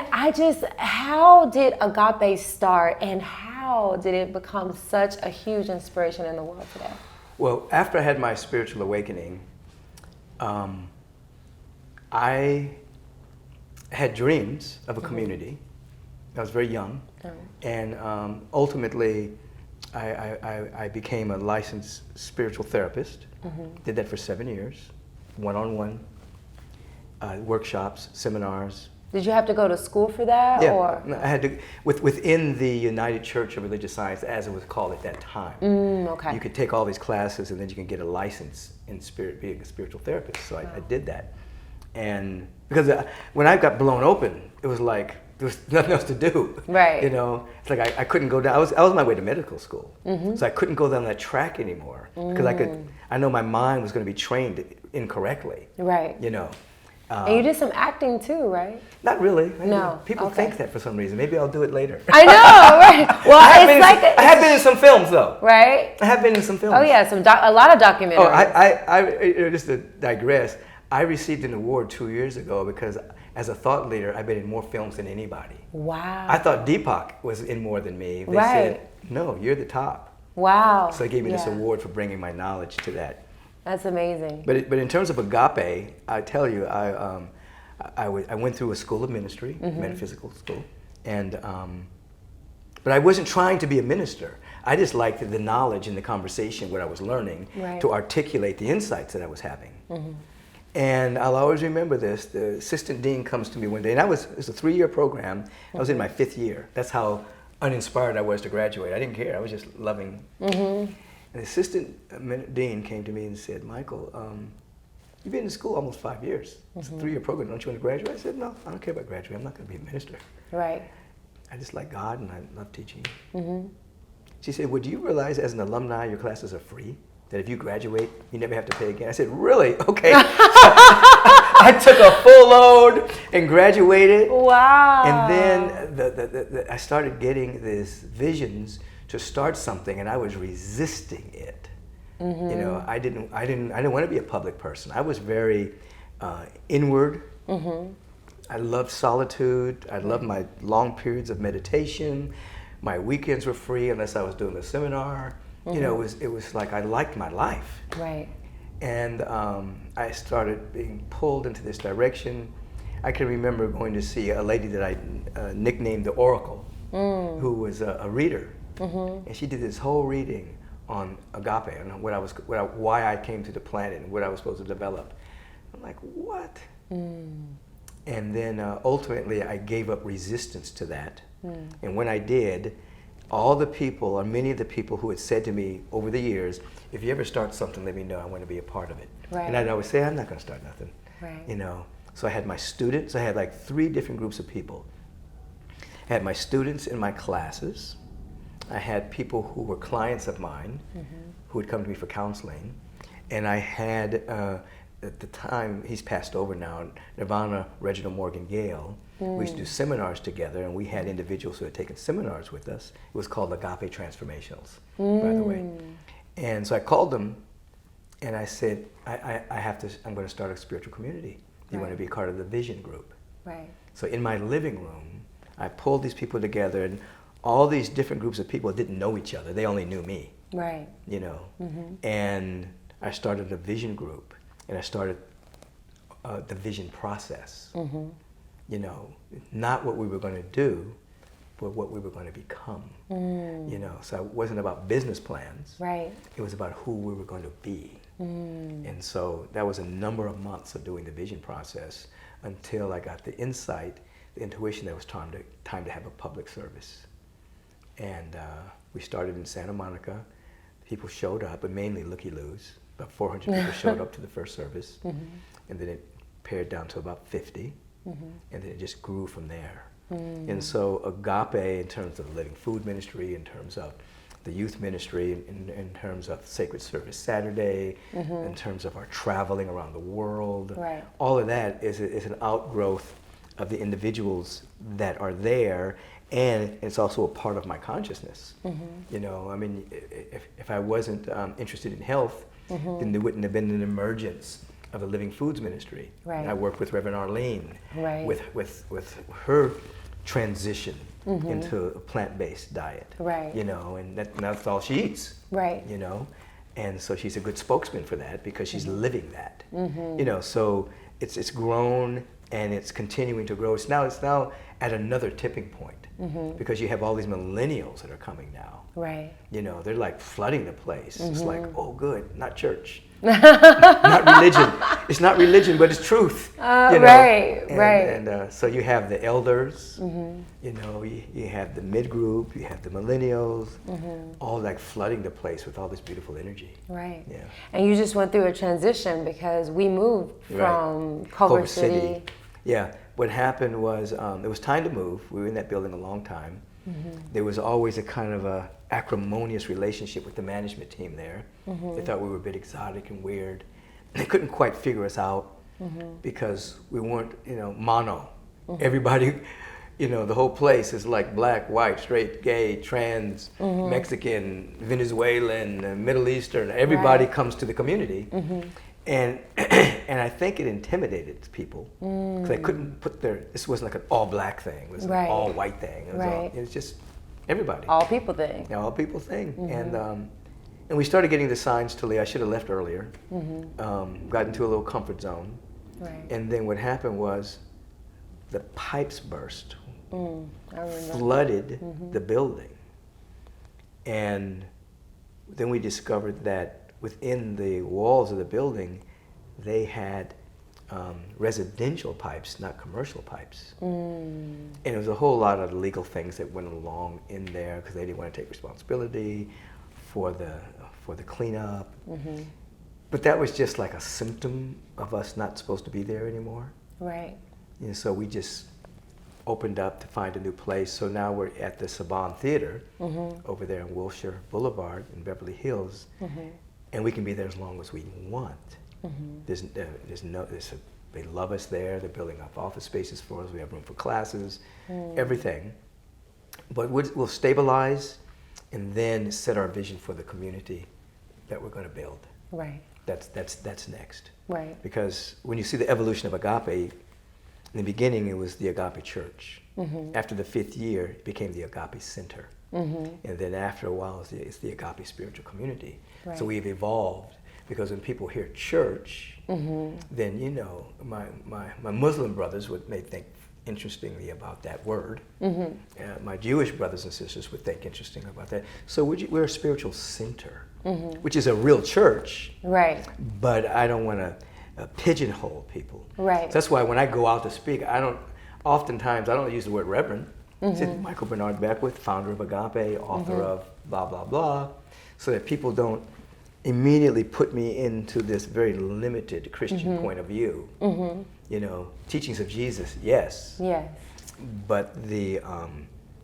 how did Agape start, and how did it become such a huge inspiration in the world today? Well, after I had my spiritual awakening, I had dreams of a community. I was very young, and ultimately, I became a licensed spiritual therapist. Did that for 7 years, one-on-one workshops, seminars. Did you have to go to school for that? Yeah, or? I had to within the United Church of Religious Science, as it was called at that time. Okay. You could take all these classes, and then you can get a license in being a spiritual therapist. So I did that. And because when I got blown open, it was like there was nothing else to do. Right. You know, it's like I couldn't go down. I was on my way to medical school, so I couldn't go down that track anymore because I know my mind was going to be trained incorrectly. Right. You know. And you did some acting too, right? Not really. No. People think that for some reason. Maybe I'll do it later. I know, right? Well, I have been in some films though. Right. I have been in some films. Oh yeah, a lot of documentaries. Oh, I just to digress. I received an award 2 years ago because as a thought leader, I've been in more films than anybody. Wow. I thought Deepak was in more than me. They said, no, you're the top. Wow. So they gave me this award for bringing my knowledge to that. That's amazing. But in terms of Agape, I tell you, I went through a school of ministry, metaphysical school, and but I wasn't trying to be a minister. I just liked the knowledge and the conversation, what I was learning, to articulate the insights that I was having. And I'll always remember this. The assistant dean comes to me one day, and it's a 3-year program. I was in my 5th year. That's how uninspired I was to graduate. I didn't care. I was just loving. And the assistant dean came to me and said, Michael, you've been in school almost 5 years. It's a 3-year program. Don't you want to graduate? I said, no, I don't care about graduating. I'm not going to be a minister. Right. I just like God and I love teaching. She said, well, do you realize as an alumni your classes are free? That if you graduate, you never have to pay again? I said, really? Okay. I took a full load and graduated. Wow. And then I started getting these visions to start something, and I was resisting it. You know, I didn't want to be a public person. I was very inward. I loved solitude. I loved my long periods of meditation. My weekends were free unless I was doing a seminar. You know, it was like I liked my life. Right. And I started being pulled into this direction. I can remember going to see a lady that I nicknamed the Oracle, who was a reader. And she did this whole reading on Agape and why I came to the planet and what I was supposed to develop. I'm like, what? And then ultimately I gave up resistance to that. And when I did, all the people, or many of the people who had said to me over the years, if you ever start something, let me know, I want to be a part of it. Right. And I'd always say, I'm not going to start nothing. Right. You know, so I had my students, I had like 3 different groups of people. I had my students in my classes. I had people who were clients of mine who would come to me for counseling. And I had, at the time, he's passed over now, Nirvana Reginald Morgan Gale. We used to do seminars together, and we had individuals who had taken seminars with us. It was called Agape Transformationals, by the way. And so I called them, and I said, I'm going to start a spiritual community. Do you want to be part of the vision group? Right. So in my living room, I pulled these people together, and all these different groups of people didn't know each other. They only knew me. Right. You know. And I started a vision group, and I started the vision process. You know, not what we were going to do, but what we were going to become. You know, so it wasn't about business plans. Right. It was about who we were going to be. And so that was a number of months of doing the vision process until I got the insight, the intuition that it was time to have a public service. And we started in Santa Monica. People showed up, but mainly looky-loos. About 400 people showed up to the first service. And then it pared down to about 50. And then it just grew from there. And so Agape, in terms of the living food ministry, in terms of the youth ministry in terms of Sacred Service Saturday, in terms of our traveling around the world. Right. All of that is an outgrowth of the individuals that are there, and it's also a part of my consciousness. You know, I mean, if I wasn't interested in health, then there wouldn't have been an emergence of the Living Foods ministry. Right. I worked with Reverend Arlene Right. with her transition into a plant-based diet. Right. You know, and that's all she eats. Right. You know, and so she's a good spokesman for that because she's living that. You know, so it's grown and it's continuing to grow. It's now at another tipping point because you have all these millennials that are coming now. Right. You know, they're like flooding the place. It's like, oh, good, not church, not religion. It's not religion, but it's truth. You know? Right. And so you have the elders. You know, you have the mid group. You have the millennials. All like flooding the place with all this beautiful energy. Right. Yeah. And you just went through a transition because we moved from Culver City. Yeah. What happened was it was time to move. We were in that building a long time. There was always a kind of a acrimonious relationship with the management team there. They thought we were a bit exotic and weird. They couldn't quite figure us out because we weren't, you know, mono. Everybody, you know, the whole place is like black, white, straight, gay, trans, Mexican, Venezuelan, Middle Eastern. Everybody comes to the community. And and I think it intimidated people because they couldn't put this wasn't like an all black thing. It was an all white thing. It was just everybody. All people thing. Yeah, all people thing. And we started getting the signs to leave. I should have left earlier. Got into a little comfort zone. Right. And then what happened was the pipes burst, I remember. flooded the building. And then we discovered that within the walls of the building, they had residential pipes, not commercial pipes. And there was a whole lot of legal things that went along in there because they didn't want to take responsibility for the cleanup. But that was just like a symptom of us not supposed to be there anymore. Right. And so we just opened up to find a new place. So now we're at the Saban Theater over there on Wilshire Boulevard in Beverly Hills. And we can be there as long as we want. They love us there. They're building up office spaces for us. We have room for classes, everything. But we'll stabilize and then set our vision for the community that we're going to build. Right. That's next. Right. Because when you see the evolution of Agape, in the beginning it was the Agape Church. After the 5th year, it became the Agape Center. And then after a while, it's the Agape Spiritual Community. Right. So we've evolved because when people hear church, then, you know, my Muslim brothers may think interestingly about that word. My Jewish brothers and sisters would think interestingly about that. So we're a spiritual center, which is a real church. Right. But I don't want to pigeonhole people. Right. So that's why when I go out to speak, oftentimes I don't use the word reverend. I said Michael Bernard Beckwith, founder of Agape, author of blah, blah, blah, so that people don't immediately put me into this very limited Christian point of view. You know, teachings of Jesus, yes. Yes. But the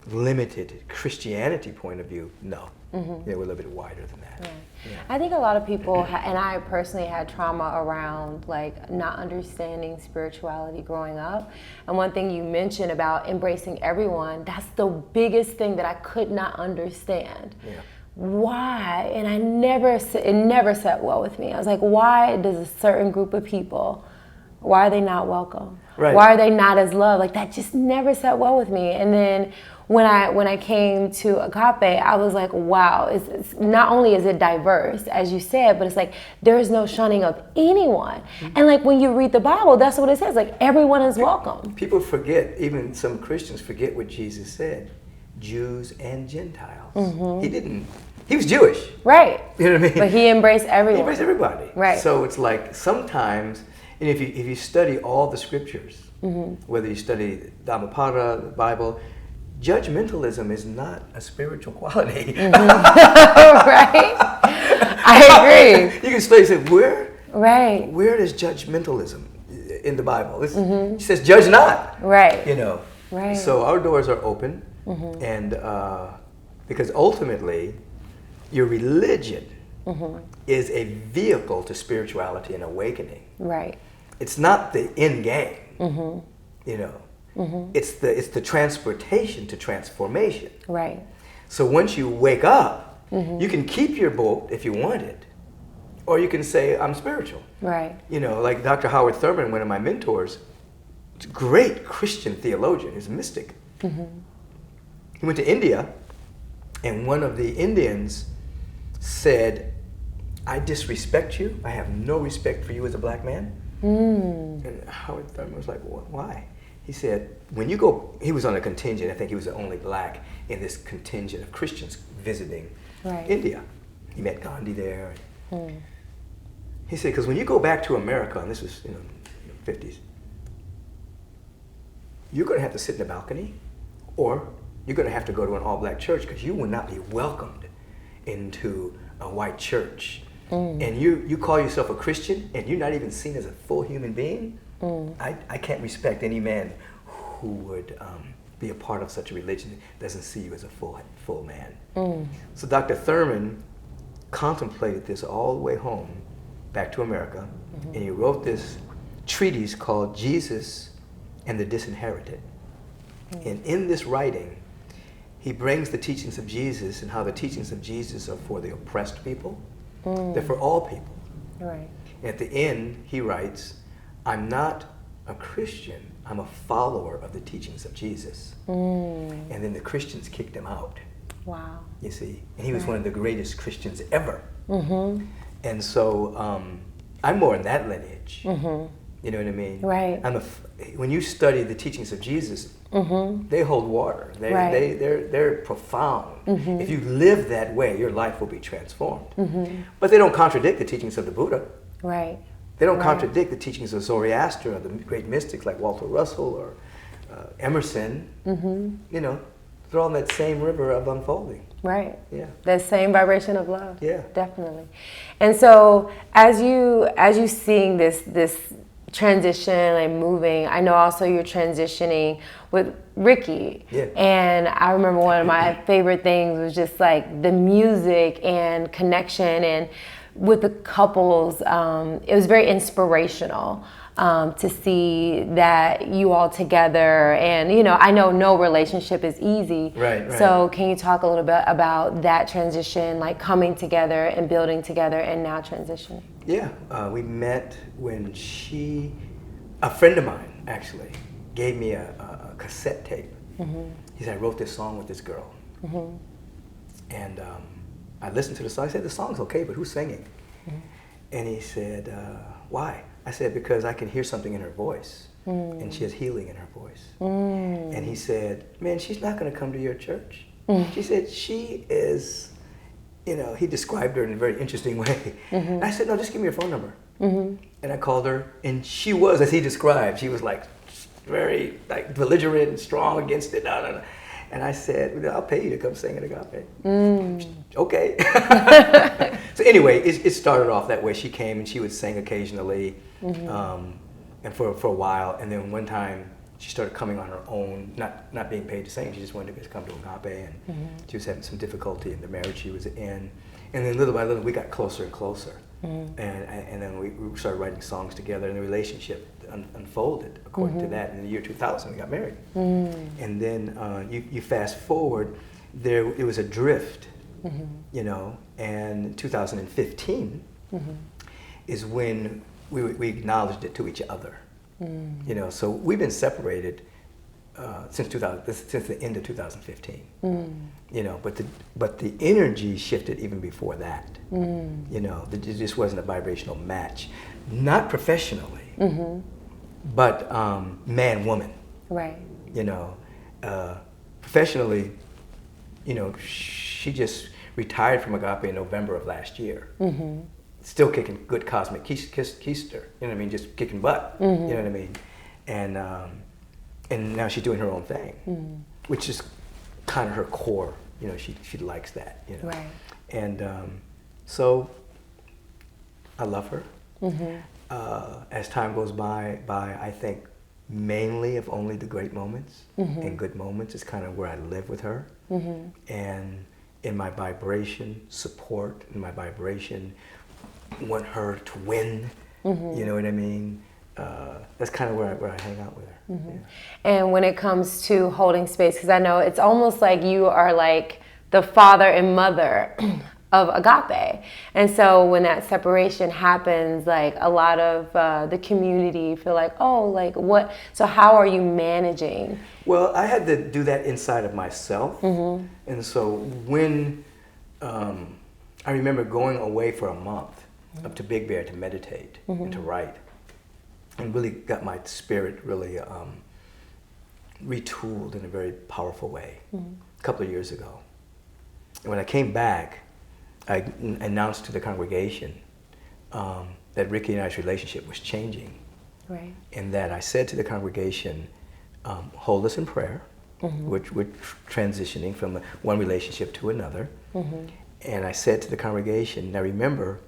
limited Christianity point of view, no. Yeah, we're a little bit wider than that. Right. Yeah. I think a lot of people, and I personally had trauma around like not understanding spirituality growing up. And one thing you mentioned about embracing everyone, that's the biggest thing that I could not understand. Yeah. Why? And it never sat well with me. I was like, why does a certain group of people, why are they not welcome? Right. Why are they not as loved? Like that just never sat well with me. And then when I came to Agape, I was like, wow, it's not only is it diverse, as you said, but it's like there is no shunning of anyone. And like when you read the Bible, that's what it says, like everyone is welcome. People forget, even some Christians forget what Jesus said, Jews and Gentiles. He was Jewish. Right. You know what I mean? But he embraced everyone. He embraced everybody. Right. So it's like sometimes, and if you study all the scriptures, whether you study Dhammapada, the Bible, judgmentalism is not a spiritual quality. Right? I agree. You can study, say, where does judgmentalism in the Bible? It says, judge not. Right. You know. Right. So our doors are open, and because ultimately, your religion is a vehicle to spirituality and awakening. Right. It's not the end game. You know, it's the transportation to transformation. Right. So once you wake up, you can keep your boat if you want it, or you can say, I'm spiritual. Right. You know, like Dr. Howard Thurman, one of my mentors, a great Christian theologian, he's a mystic. He went to India, and one of the Indians said, I disrespect you. I have no respect for you as a black man. And Howard Thurman was like, why? He said, when you go, he was on a contingent, I think he was the only black in this contingent of Christians visiting India. He met Gandhi there. He said, because when you go back to America, and this was, 50s, you're going to have to sit in the balcony, or you're going to have to go to an all-black church, because you will not be welcomed into a white church. And you call yourself a Christian, and you're not even seen as a full human being. I can't respect any man who would be a part of such a religion that doesn't see you as a full man. So Dr. Thurman contemplated this all the way home, back to America, and he wrote this treatise called Jesus and the Disinherited. And in this writing, he brings the teachings of Jesus and how the teachings of Jesus are for the oppressed people. They're for all people. Right. And at the end, he writes, I'm not a Christian, I'm a follower of the teachings of Jesus. And then the Christians kicked him out. Wow. You see, and he was one of the greatest Christians ever. And so I'm more in that lineage. You know what I mean? Right. When you study the teachings of Jesus, they hold water. They're profound. If you live that way, your life will be transformed. But they don't contradict the teachings of the Buddha. Right. They don't contradict the teachings of Zoroaster or the great mystics like Walter Russell or Emerson. You know, they're all in that same river of unfolding. Right. Yeah. That same vibration of love. Yeah. Definitely. And so as you seeing this transition and moving, I know also you're transitioning with Ricky. Yeah. And I remember one of my favorite things was just like the music and connection, and with the couples, it was very inspirational to see that you all together. And I know no relationship is easy. Right. So can you talk a little bit about that transition, like coming together and building together and now transitioning? Yeah, we met when a friend of mine actually gave me a cassette tape. He said, I wrote this song with this girl. And I listened to the song. I said, the song's okay, but who's singing? And he said, why? I said, because I can hear something in her voice, and she has healing in her voice. And he said, man, she's not going to come to your church. She said, she is, he described her in a very interesting way. And I said, no, just give me your phone number. And I called her, and she was, as he described, she was like very belligerent and strong against it. No. And I said, I'll pay you to come sing at Agape. Okay. So anyway, it started off that way. She came and she would sing occasionally, and for a while. And then one time she started coming on her own, not being paid to sing. She just wanted to come to Agape, and she was having some difficulty in the marriage she was in. And then little by little, we got closer and closer. And then we started writing songs together, and the relationship unfolded according to that. In the year 2000, we got married. And then you fast forward, it was a drift, and 2015 is when we acknowledged it to each other. So we've been separated since the end of 2015. But the energy shifted even before that. It just wasn't a vibrational match, not professionally, but man-woman. Right. Professionally, she just retired from Agape in November of last year. Still kicking good cosmic keister, just kicking butt, you know what I mean? And now she's doing her own thing, which is kind of her core. She likes that. Right. And so I love her. As time goes by, I think mainly of only the great moments and good moments is kind of where I live with her. And in my vibration, support in my vibration, want her to win. You know what I mean? That's kind of where I hang out with her. Yeah. And when it comes to holding space, because I know it's almost like you are like the father and mother of Agape. And so when that separation happens, like a lot of the community feel like, oh, like what? So how are you managing? Well, I had to do that inside of myself. And so when I remember going away for a month up to Big Bear to meditate and to write, and really got my spirit really retooled in a very powerful way a couple of years ago. And when I came back, I announced to the congregation that Ricky and I's relationship was changing. Right. And that I said to the congregation, hold us in prayer, which we're transitioning from one relationship to another. And I said to the congregation, now remember,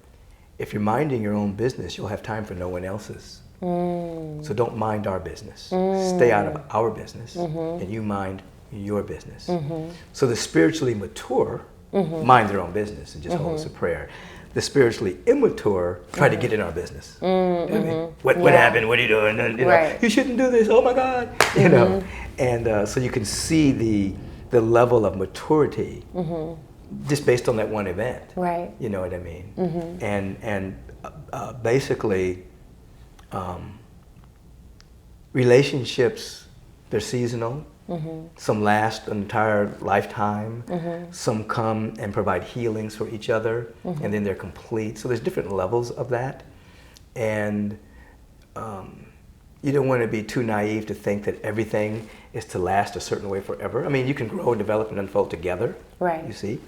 if you're minding your own business, you'll have time for no one else's. So don't mind our business. Stay out of our business, and you mind your business. So the spiritually mature mind their own business and just hold us in prayer. The spiritually immature try to get in our business. What happened? What are you doing? You know, you shouldn't do this. Oh my God! You know, and so you can see the level of maturity just based on that one event. Right. You know what I mean? And basically, relationships, they're seasonal. Some last an entire lifetime. Some come and provide healings for each other, and then they're complete. So there's different levels of that. And you don't want to be too naive to think that everything is to last a certain way forever. I mean, you can grow and develop and unfold together, you see.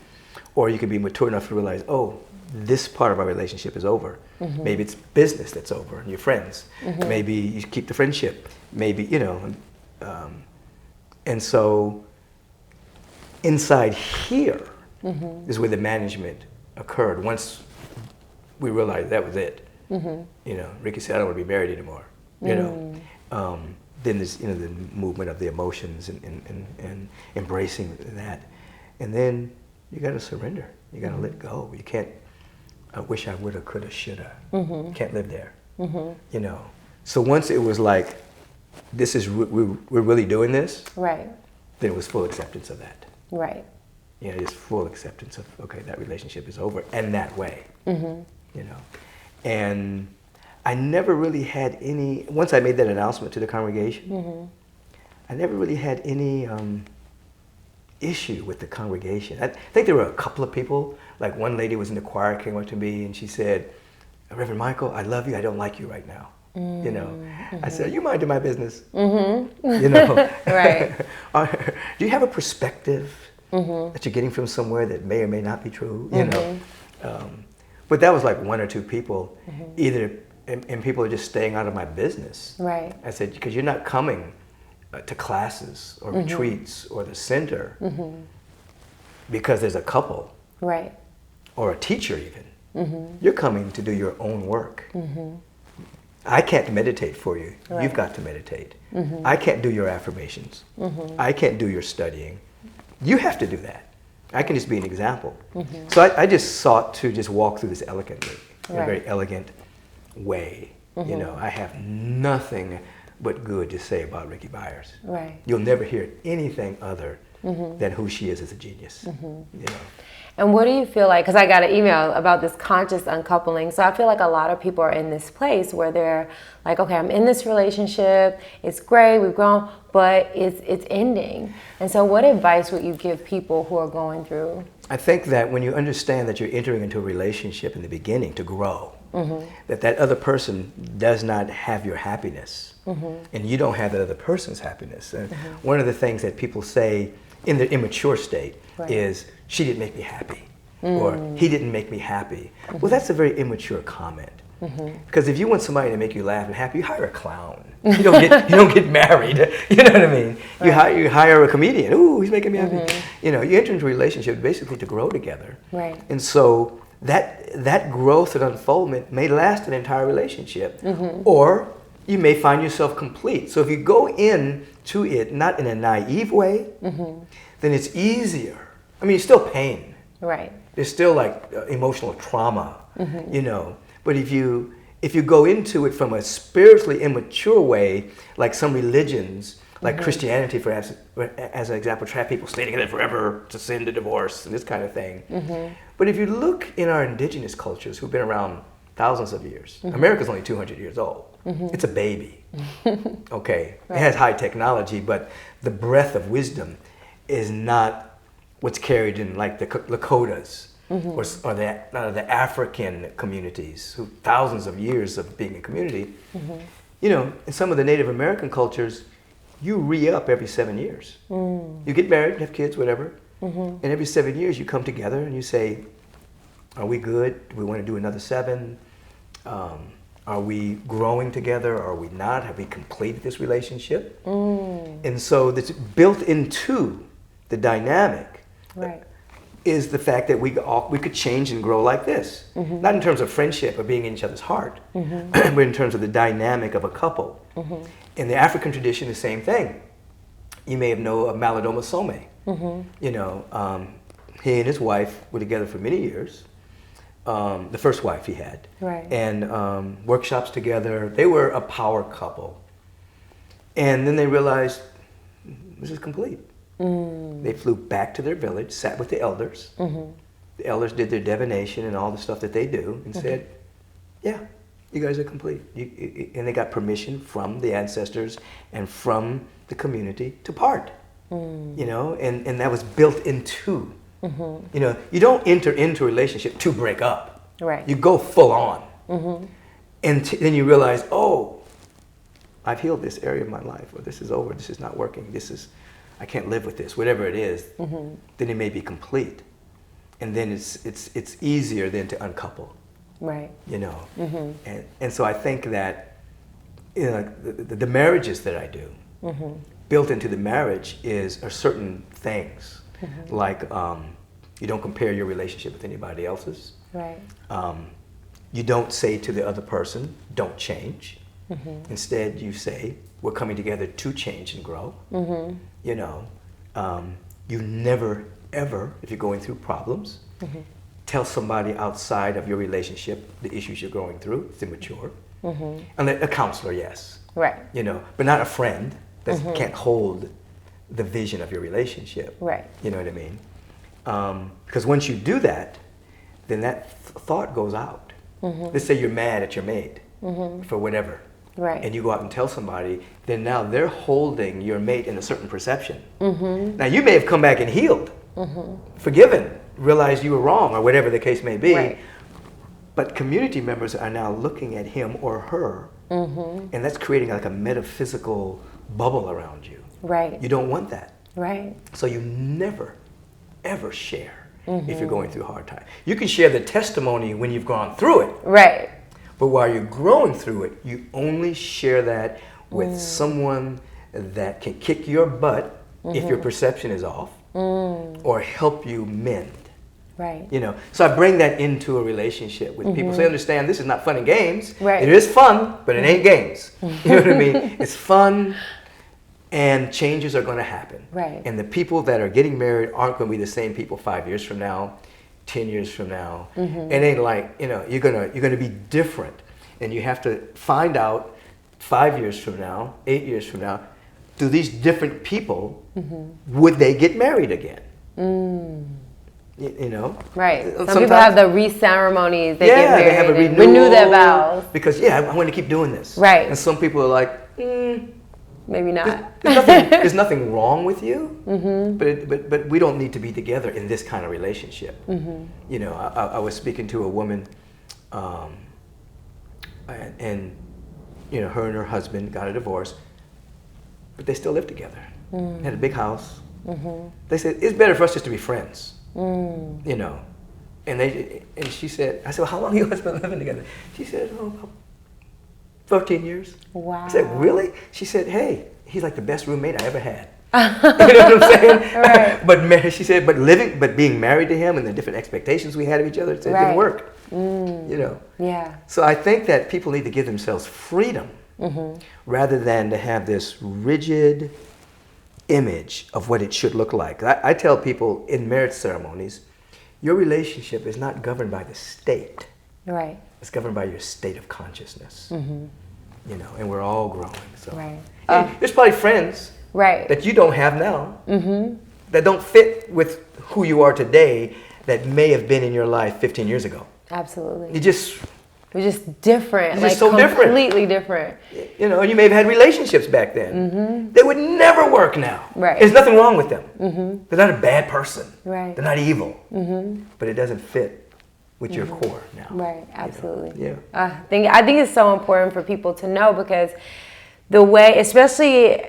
Or you can be mature enough to realize, oh, this part of our relationship is over. Maybe it's business that's over and you're friends. Maybe you keep the friendship. Maybe, you know. And so inside here is where the management occurred. Once we realized that was it. You know, Ricky said, I don't want to be married anymore. You know, then there's, the movement of the emotions and embracing that. And then you got to surrender. You got to let go. You can't, I wish I woulda, coulda, shoulda. Can't live there. You know. So once it was like, this is, we're really doing this. Right. Then it was full acceptance of that. Right. You know, just full acceptance of, okay, that relationship is over, and that way. You know. And I never really had any, once I made that announcement to the congregation, I never really had any issue with the congregation. I think there were a couple of people, like one lady was in the choir, came up to me and she said, Reverend Michael, I love you, I don't like you right now. You know, I said, you minding my business? You know, right. Do you have a perspective that you're getting from somewhere that may or may not be true? You know, but that was like one or two people, either, and people are just staying out of my business. Right. I said, because you're not coming to classes or retreats or the center because there's a couple, right, or a teacher even. You're coming to do your own work. I can't meditate for you. Right. You've got to meditate. I can't do your affirmations. I can't do your studying. You have to do that. I can just be an example. So I just sought to just walk through this elegantly, in a very elegant way. You know, I have nothing but good to say about Ricky Byers. Right. You'll never hear anything other than who she is as a genius. You know. And what do you feel like, because I got an email about this conscious uncoupling, so I feel like a lot of people are in this place where they're like, okay, I'm in this relationship, it's great, we've grown, but it's ending. And so what advice would you give people who are going through? I think that when you understand that you're entering into a relationship in the beginning to grow, that other person does not have your happiness, and you don't have that other person's happiness. And one of the things that people say in the immature state is, she didn't make me happy, or he didn't make me happy. Well, that's a very immature comment. Because if you want somebody to make you laugh and happy, you hire a clown. You don't get married. You know what I mean? You hire a comedian. Ooh, he's making me happy. You know, you enter into a relationship basically to grow together. Right. And so that growth and unfoldment may last an entire relationship, or you may find yourself complete. So if you go into it not in a naive way, then it's easier. I mean, it's still pain. Right. There's still like emotional trauma, you know. But if you go into it from a spiritually immature way, like some religions, like Christianity, for as an example, trap people stay together forever to sin to divorce and this kind of thing. But if you look in our indigenous cultures who've been around thousands of years, America's only 200 years old. It's a baby. Okay, it has high technology, but the breadth of wisdom is not what's carried in like the Lakotas or the African communities, who thousands of years of being a community. You know, in some of the Native American cultures, you re-up every 7 years. You get married, have kids, whatever, and every 7 years you come together and you say, are we good? Do we want to do another 7? Are we growing together? Are we not? Have we completed this relationship? And so that's built into the dynamic is the fact that we could change and grow like this. Not in terms of friendship or being in each other's heart, but in terms of the dynamic of a couple. In the African tradition, the same thing. You may have known of Malidoma Some. You know, he and his wife were together for many years. The first wife he had. And workshops together. They were a power couple. And then they realized, this is complete. They flew back to their village, sat with the elders. The elders did their divination and all the stuff that they do and said, yeah, you guys are complete. And they got permission from the ancestors and from the community to part. You know, and that was built into, you know, you don't enter into a relationship to break up. You go full on. And then you realize, oh, I've healed this area of my life, or this is over, this is not working, I can't live with this, whatever it is, then it may be complete. And then it's easier then to uncouple. You know, and so I think that, you know, the marriages that I do, built into the marriage are certain things, like you don't compare your relationship with anybody else's. You don't say to the other person, don't change. Instead, you say, we're coming together to change and grow. You know, you never, ever, if you're going through problems, tell somebody outside of your relationship the issues you're going through. It's immature. And a counselor, yes. You know, but not a friend that can't hold the vision of your relationship. You know what I mean? Because once you do that, then that thought goes out. Let's say you're mad at your mate for whatever. And you go out and tell somebody, then now they're holding your mate in a certain perception. Now you may have come back and healed, forgiven, realized you were wrong, or whatever the case may be. But community members are now looking at him or her, and that's creating like a metaphysical bubble around you. You don't want that. So you never, ever share if you're going through a hard time. You can share the testimony when you've gone through it. But while you're growing through it, you only share that with someone that can kick your butt if your perception is off, or help you mend. You know, so I bring that into a relationship with people, so they understand this is not fun and games. It is fun, but it ain't games. You know what I mean? It's fun, and changes are going to happen. And the people that are getting married aren't going to be the same people 5 years from now, 10 years from now. It ain't like, you know, you're gonna be different, and you have to find out 5 years from now, 8 years from now, do these different people, would they get married again? You know? Some people have the re-ceremonies, they get married, they have a renewal, renew their vows. Because, I want to keep doing this. And some people are like, maybe not. There's nothing wrong with you, but we don't need to be together in this kind of relationship. You know, I was speaking to a woman, and you know, her and her husband got a divorce, but they still live together. Had a big house. They said, it's better for us just to be friends. You know, and she said, I said, well, how long are you and your husband living together? She said, about 13 years. Wow. I said, really? She said, hey, he's like the best roommate I ever had. You know what I'm saying? She said, but being married to him and the different expectations we had of each other, it didn't work. You know? So I think that people need to give themselves freedom rather than to have this rigid image of what it should look like. I tell people in marriage ceremonies, your relationship is not governed by the state. Right. It's governed by your state of consciousness. You know, and we're all growing. So Right. there's probably friends that you don't have now that don't fit with who you are today that may have been in your life 15 years ago. Absolutely. We're just different. It's just so different. Completely different. You know, you may have had relationships back then. They would never work now. Right. There's nothing wrong with them. They're not a bad person. Right. They're not evil. But it doesn't fit with your core now. Right. Absolutely. You know? Yeah. I think it's so important for people to know, because the way, especially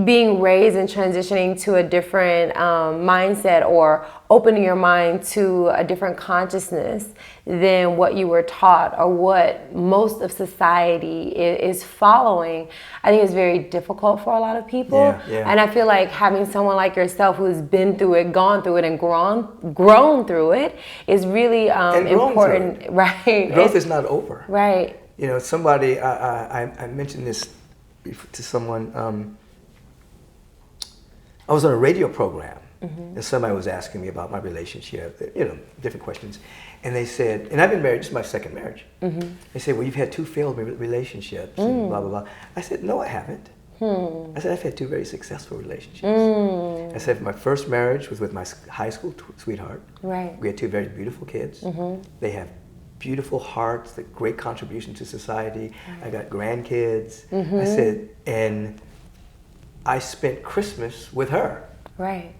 being raised and transitioning to a different mindset, or opening your mind to a different consciousness than what you were taught or what most of society is following, I think it's very difficult for a lot of people. And I feel like having someone like yourself who's been through it, gone through it, and grown through it is really important. Right. Growth is not over. Right. You know, somebody, I mentioned this to someone. I was on a radio program, and somebody was asking me about my relationship, you know, different questions. And they said, and I've been married, this is my second marriage. They said, well, you've had 2 failed relationships, and blah, blah, blah. I said, no, I haven't. I said, I've had 2 very successful relationships. I said, my first marriage was with my high school sweetheart. Right. We had 2 very beautiful kids. They have beautiful hearts, a great contribution to society. I got grandkids. I said, and I spent Christmas with her. Right.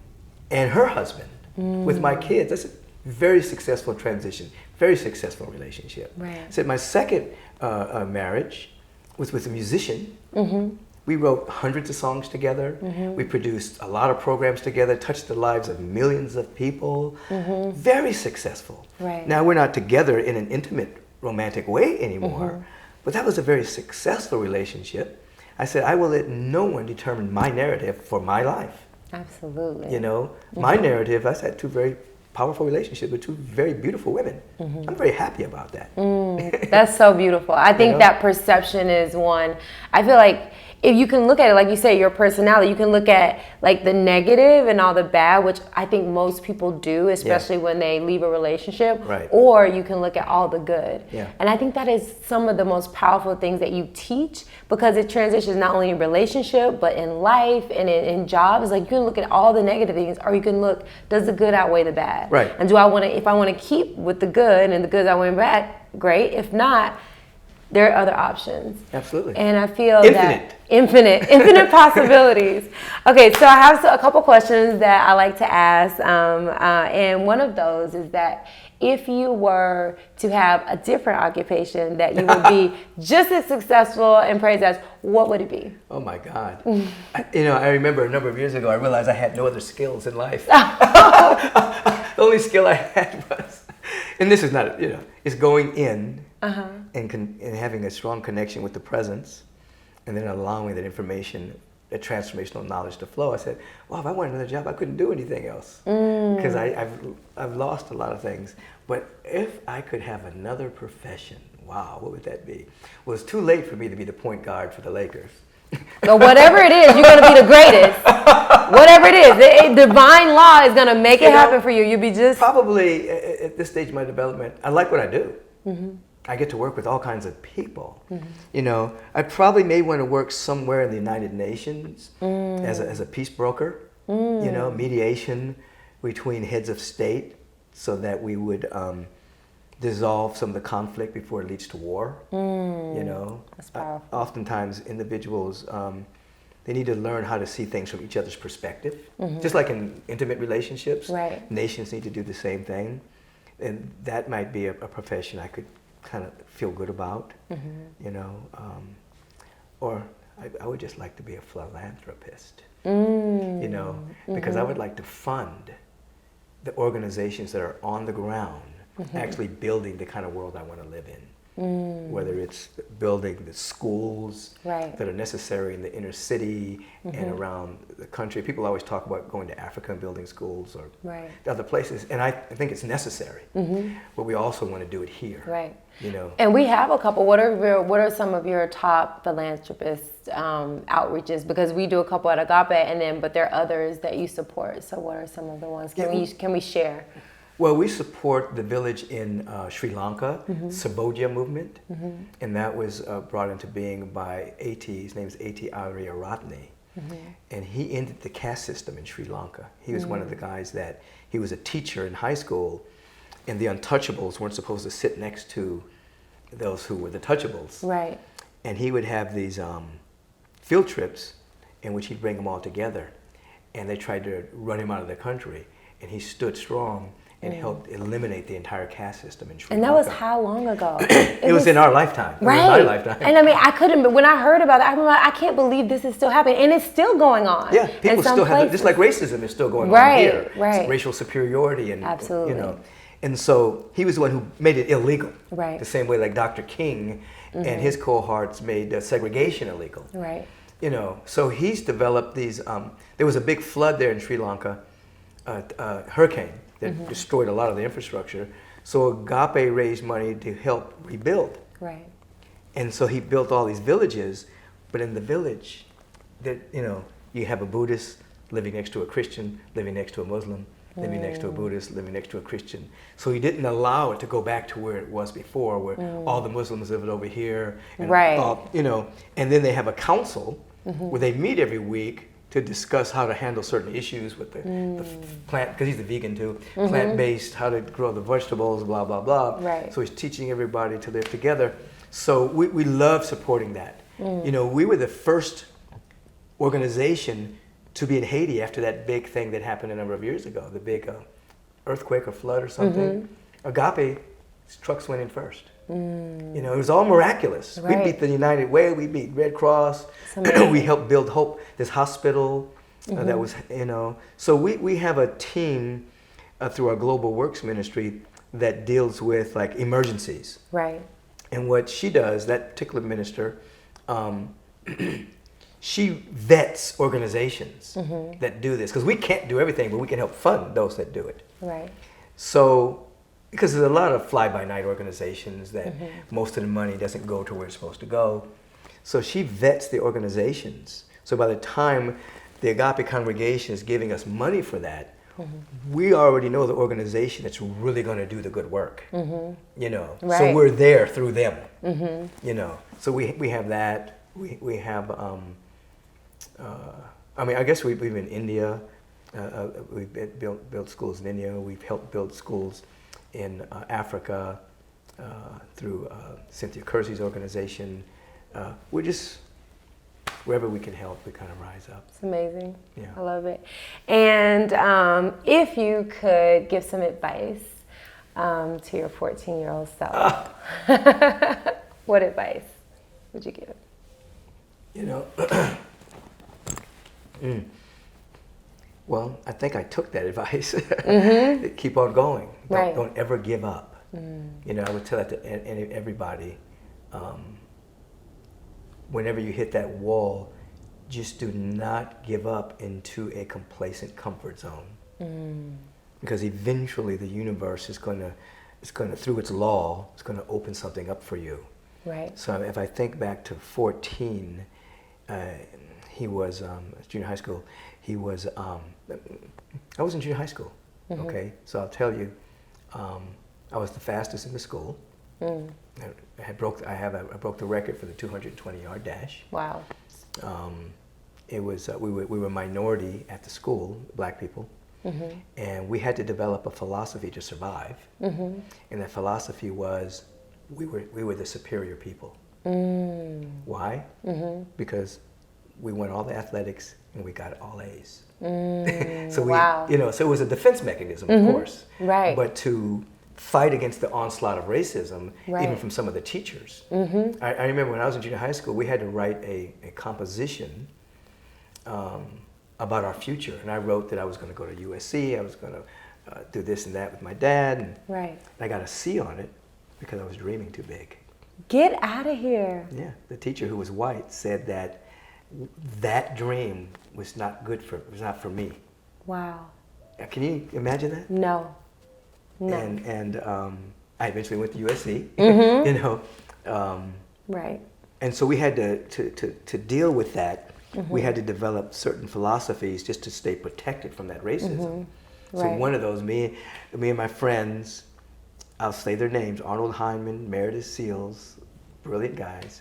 And her husband, with my kids. That's a very successful transition, very successful relationship. Right. I said my second marriage was with a musician. We wrote hundreds of songs together. We produced a lot of programs together, touched the lives of millions of people. Very successful. Right. Now, we're not together in an intimate, romantic way anymore, but that was a very successful relationship. I said, I will let no one determine my narrative for my life. Absolutely. You know, my narrative, I had 2 very powerful relationships with 2 very beautiful women. I'm very happy about that. That's so beautiful. I think that perception is one. I feel like if you can look at it, like you say, your personality, you can look at like the negative and all the bad, which I think most people do, especially when they leave a relationship. Right. Or you can look at all the good. Yeah. And I think that is some of the most powerful things that you teach, because it transitions not only in relationship, but in life and in jobs. Like, you can look at all the negative things, or you can look, does the good outweigh the bad? Right. And if I want to keep with the good and the good outweigh the bad, great. If not, there are other options. Absolutely. And I feel infinite possibilities. Okay, so I have a couple questions that I like to ask. And one of those is that if you were to have a different occupation that you would be just as successful and praised as, what would it be? Oh my God. I remember a number of years ago, I realized I had no other skills in life. The only skill I had was, and this is not, is going in and having a strong connection with the presence, and then allowing that information, that transformational knowledge to flow. I said, well, if I wanted another job, I couldn't do anything else, because I've lost a lot of things. But if I could have another profession, wow, what would that be? Well, it's too late for me to be the point guard for the Lakers. So whatever it is, you're going to be the greatest. Whatever it is, the divine law is going to make it happen for you. You'll be just... Probably at this stage of my development, I like what I do. I get to work with all kinds of people. I probably may want to work somewhere in the United Nations as a peace broker, mediation between heads of state, so that we would dissolve some of the conflict before it leads to war. That's powerful. Oftentimes individuals, they need to learn how to see things from each other's perspective. Just like in intimate relationships, nations need to do the same thing. And that might be a profession I could kind of feel good about, or I would just like to be a philanthropist, because I would like to fund the organizations that are on the ground, actually building the kind of world I want to live in. Whether it's building the schools that are necessary in the inner city and around the country. People always talk about going to Africa and building schools or other places, and I think it's necessary. But we also want to do it here. Right. And we have a couple. What are some of your top philanthropist outreaches? Because we do a couple at Agape, but there are others that you support. So what are some of the ones? Can we share? Well, we support the village in Sri Lanka, Sabodya movement, and that was brought into being by his name is A.T. Ariyaratne, and he ended the caste system in Sri Lanka. He was one of the guys he was a teacher in high school, and the untouchables weren't supposed to sit next to those who were the touchables. Right. And he would have these field trips in which he'd bring them all together, and they tried to run him out of the country, and he stood strong and helped eliminate the entire caste system in Sri Lanka. And that was how long ago? It was in our lifetime. Right. It was my lifetime. And I mean, I couldn't, but when I heard about it, I remember, I can't believe this is still happening. And it's still going on. Yeah, people still have, just like racism is still going on here. Right. Racial superiority and, absolutely. you know. And so he was the one who made it illegal. Right. The same way like Dr. King and his cohorts made segregation illegal. Right. You know, so he's developed these, there was a big flood there in Sri Lanka, hurricane that destroyed a lot of the infrastructure. So Agape raised money to help rebuild. Right. And so he built all these villages, but in the village, that you have a Buddhist living next to a Christian, living next to a Muslim, living next to a Buddhist, living next to a Christian. So he didn't allow it to go back to where it was before, where all the Muslims lived over here. And and then they have a council where they meet every week to discuss how to handle certain issues with the plant, because he's a vegan too, plant-based, how to grow the vegetables, blah, blah, blah. Right. So he's teaching everybody to live together. So we love supporting that. You know, we were the first organization to be in Haiti after that big thing that happened a number of years ago, the big earthquake or flood or something. Agape, trucks went in first. You know, it was all miraculous. Right. We beat the United Way, we beat Red Cross, we helped build Hope, this hospital that was, So we have a team through our Global Works Ministry that deals with like emergencies. Right. And what she does, that particular minister, she vets organizations that do this, because we can't do everything, but we can help fund those that do it. Right. So, because there's a lot of fly-by-night organizations that most of the money doesn't go to where it's supposed to go. So she vets the organizations. So by the time the Agape congregation is giving us money for that, we already know the organization that's really going to do the good work. You know, Right. so we're there through them. You know, so we have that. We have. I mean, I guess we've been in India. We've built schools in India. We've helped build schools in Africa through Cynthia Kersey's organization. We're just, wherever we can help, we kind of rise up. It's amazing. Yeah. I love it. And if you could give some advice to your 14-year-old self, what advice would you give? You know, well, I think I took that advice. Keep on going. Don't ever give up. You know, I would tell that to everybody. Whenever you hit that wall, just do not give up into a complacent comfort zone. Because eventually the universe is going to, through its law, it's going to open something up for you. Right. So if I think back to 14, he was junior high school. He was. I was in junior high school. Okay, so I'll tell you, I was the fastest in the school. I broke the record for the 220-yard dash. Wow. It was we were a minority at the school, black people, and we had to develop a philosophy to survive. And that philosophy was, we were the superior people. Why? Because we won all the athletics and we got all A's. So so it was a defense mechanism, of course. Right. But to fight against the onslaught of racism, even from some of the teachers. I remember when I was in junior high school, we had to write a composition about our future. And I wrote that I was going to go to USC, I was going to do this and that with my dad. And I got a C on it because I was dreaming too big. Get out of here. Yeah, the teacher, who was white, said that that dream was not for me. Wow. Can you imagine that? No. And I eventually went to USC. You know. Right. And so we had to deal with that. We had to develop certain philosophies just to stay protected from that racism. So one of those, me and my friends, I'll say their names, Arnold Hyman, Meredith Seals, brilliant guys,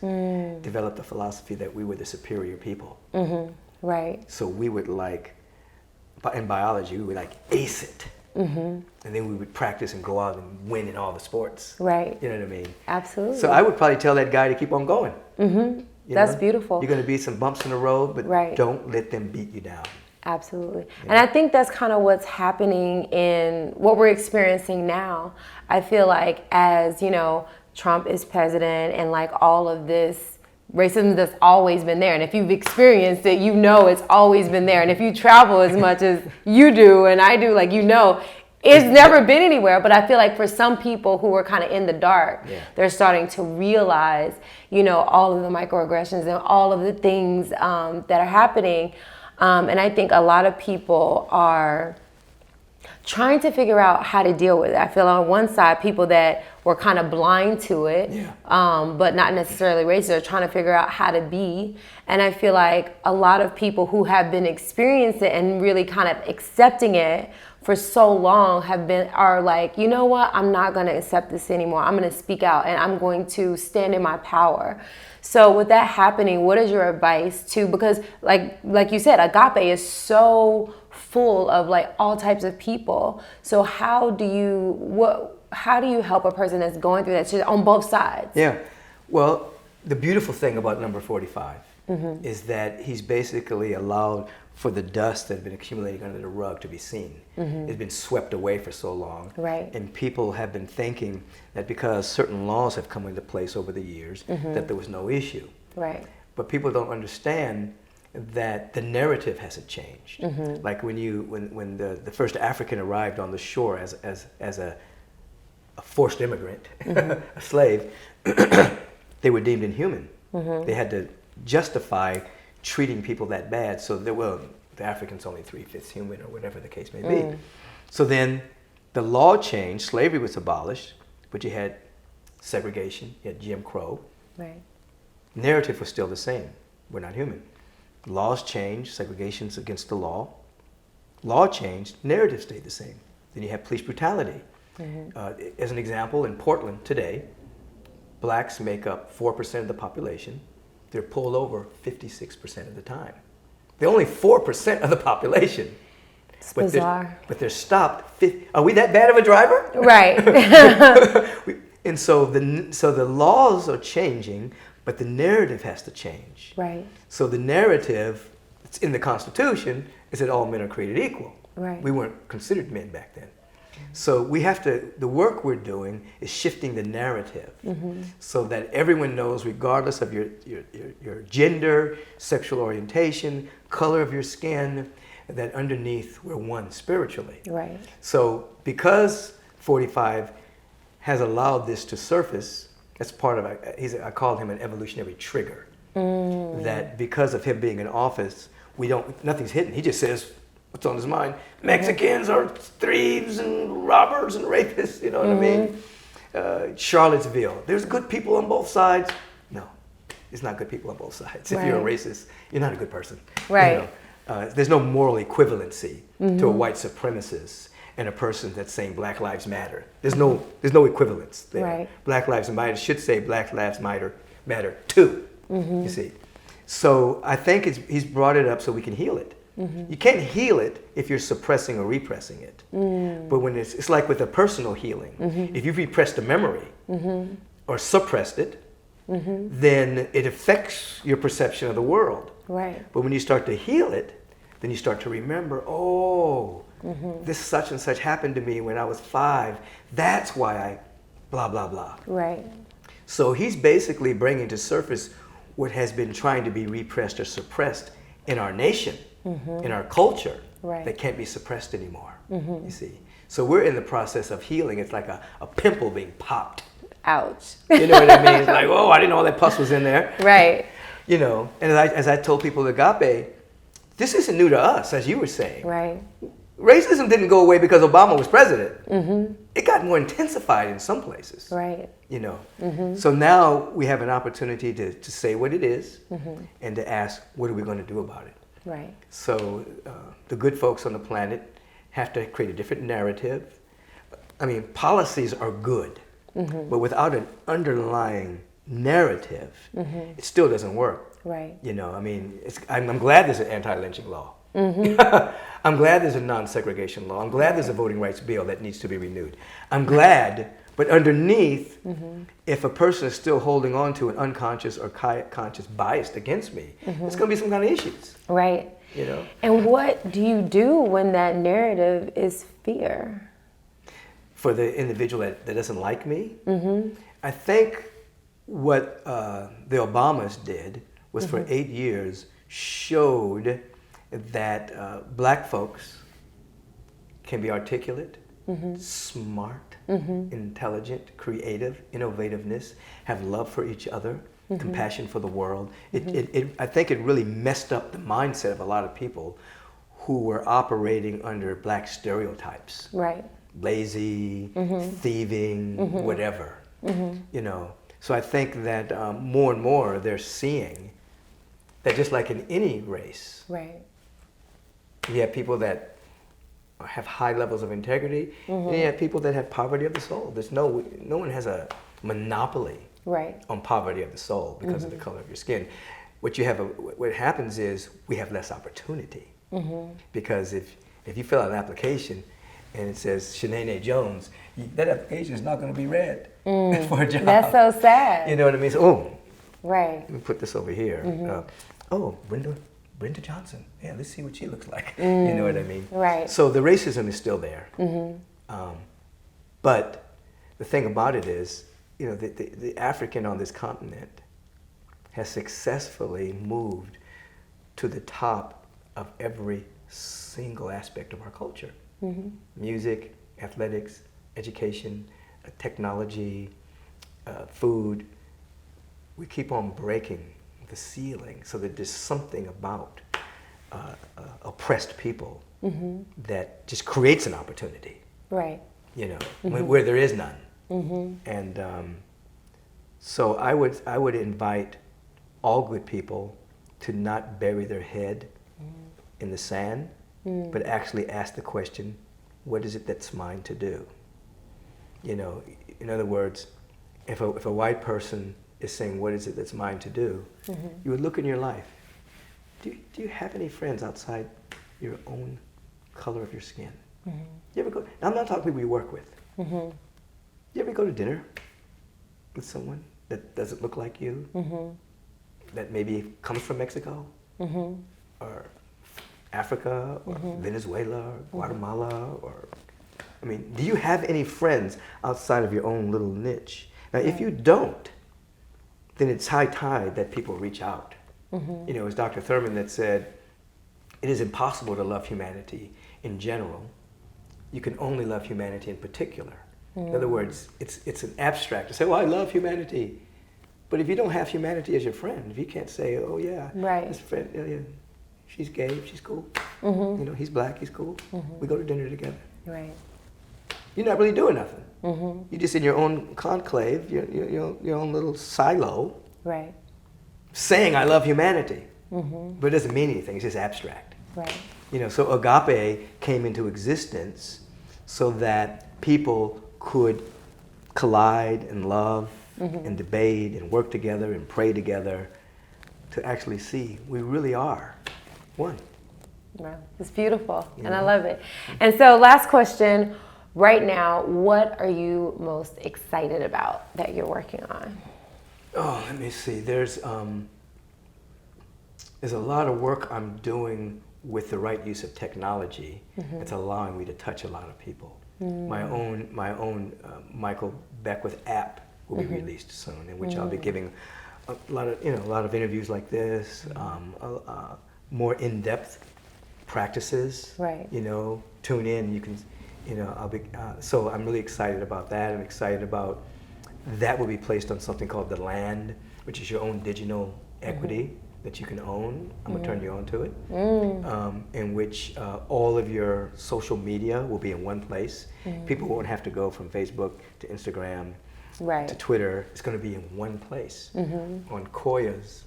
developed a philosophy that we were the superior people. Right. So we would in biology, we would ace it. And then we would practice and go out and win in all the sports. Right. You know what I mean? Absolutely. So I would probably tell that guy to keep on going. That's beautiful. You're going to be some bumps in the road, but right. don't let them beat you down. Absolutely. And I think that's kind of what's happening in what we're experiencing now. I feel like as, Trump is president and all of this racism that's always been there. And if you've experienced it, it's always been there. And if you travel as much as you do and I do, it's never been anywhere. But I feel like for some people who are kind of in the dark, they're starting to realize, all of the microaggressions and all of the things that are happening. And I think a lot of people are trying to figure out how to deal with it. I feel on one side, people that were kind of blind to it, but not necessarily racist, are trying to figure out how to be. And I feel like a lot of people who have been experiencing it and really kind of accepting it for so long are like, you know what, I'm not going to accept this anymore. I'm going to speak out and I'm going to stand in my power. So with that happening, what is your advice because like you said, Agape is so full of all types of people. So how do you help a person that's going through that shit on both sides? Yeah. Well, the beautiful thing about number 45 is that he's basically allowed for the dust that had been accumulating under the rug to be seen. It's been swept away for so long. Right. And people have been thinking that because certain laws have come into place over the years, that there was no issue. Right. But people don't understand that the narrative hasn't changed. Like when the first African arrived on the shore as a forced immigrant, a slave, they were deemed inhuman. They had to justify treating people that bad, so the African's only 3/5 human or whatever the case may be. So then the law changed, slavery was abolished, but you had segregation, you had Jim Crow. Right. Narrative was still the same. We're not human. Laws changed, segregation's against the law. Law changed, narrative stayed the same. Then you have police brutality. As an example, in Portland today, blacks make up 4% of the population. They're pulled over 56% of the time. They're only 4% of the population. It's bizarre. But they're stopped. Are we that bad of a driver? Right. And so the laws are changing, but the narrative has to change. Right. So the narrative, it's in the Constitution, is that all men are created equal. Right. We weren't considered men back then. So the work we're doing is shifting the narrative so that everyone knows, regardless of your gender, sexual orientation, color of your skin, that underneath we're one spiritually. Right. So because 45 has allowed this to surface, that's part of I call him an evolutionary trigger. That because of him being in office, nothing's hidden. He just says what's on his mind. Mexicans are thieves and robbers and rapists, you know what I mean? Charlottesville, there's good people on both sides. No, there's not good people on both sides. If you're a racist, you're not a good person. Right. There's no moral equivalency to a white supremacist and a person that's saying Black Lives Matter. There's no equivalence there. Right. Black Lives Matter should say Black Lives Matter too, you see. So I think he's brought it up so we can heal it. You can't heal it if you're suppressing or repressing it. But when it's like with a personal healing. If you've repressed a memory or suppressed it, then it affects your perception of the world. Right. But when you start to heal it, then you start to remember, this such and such happened to me when I was 5. That's why I blah, blah, blah. Right. So he's basically bringing to surface what has been trying to be repressed or suppressed in our nation, in our culture, that can't be suppressed anymore, you see. So we're in the process of healing. It's like a pimple being popped. Ouch. You know what I mean? It's like, I didn't know all that pus was in there. Right. You know, and as I told people at Agape, this isn't new to us, as you were saying. Right. Racism didn't go away because Obama was president. It got more intensified in some places. Right. You know. So now we have an opportunity to say what it is and to ask, what are we going to do about it? Right. So the good folks on the planet have to create a different narrative. I mean, policies are good, but without an underlying narrative, it still doesn't work. Right. You know, I mean, I'm glad there's an anti-lynching law. I'm glad there's a non-segregation law. I'm glad there's a voting rights bill that needs to be renewed. I'm glad, but underneath, if a person is still holding on to an unconscious or conscious bias against me, there's going to be some kind of issues. Right. You know? And what do you do when that narrative is fear? For the individual that doesn't like me, I think what the Obamas did was for 8 years showed that black folks can be articulate, smart, intelligent, creative, innovativeness, have love for each other, compassion for the world. I think it really messed up the mindset of a lot of people who were operating under black stereotypes. Right. Lazy, thieving, whatever. You know, so I think that more and more they're seeing that just like in any race, Right. you have people that have high levels of integrity, and you have people that have poverty of the soul. There's no one has a monopoly Right. on poverty of the soul because of the color of your skin. What happens is we have less opportunity, because if you fill out an application and it says Shanae Jones, that application is not going to be read for a job. That's so sad. You know what I mean? So, Right. let me put this over here. Brenda Johnson. Yeah, let's see what she looks like. You know what I mean? Right. So the racism is still there. But the thing about it is, you know, the African on this continent has successfully moved to the top of every single aspect of our culture. Music, athletics, education, technology, food. We keep on breaking the ceiling so that there's something about oppressed people that just creates an opportunity. Right. You know, where there is none. And so I would invite all good people to not bury their head in the sand, but actually ask the question, what is it that's mine to do? You know, in other words, if a white person is saying, what is it that's mine to do? You would look in your life. Do you have any friends outside your own color of your skin? You ever go, now I'm not talking people you work with. You ever go to dinner with someone that doesn't look like you? That maybe comes from Mexico? Or Africa? Or Venezuela? Or Guatemala? Or, I mean, do you have any friends outside of your own little niche? Now, if you don't, then it's high tide that people reach out. You know, it was Dr. Thurman that said, it is impossible to love humanity in general. You can only love humanity in particular. In other words, it's an abstract to say, well, I love humanity. But if you don't have humanity as your friend, if you can't say, oh yeah, this friend, yeah, she's gay, she's cool. You know, he's black, he's cool. We go to dinner together. Right. You're not really doing nothing. You're just in your own conclave, your own little silo. Right. Saying I love humanity, but it doesn't mean anything. It's just abstract. Right. You know, so Agape came into existence so that people could collide and love and debate and work together and pray together to actually see we really are one. Wow, it's beautiful, and I love it. And so, last question. Right now, what are you most excited about that you're working on? Oh, let me see. There's a lot of work I'm doing with the right use of technology. It's allowing me to touch a lot of people. My own Michael Beckwith app will be released soon, in which I'll be giving a lot of interviews like this, more in-depth practices. Right. You know, tune in. You can, you know, I'll be. So I'm really excited about that. I'm excited about that will be placed on something called the Land, which is your own digital equity that you can own. I'm gonna turn you on to it. In which all of your social media will be in one place. People won't have to go from Facebook to Instagram to Twitter. It's gonna be in one place on Koya's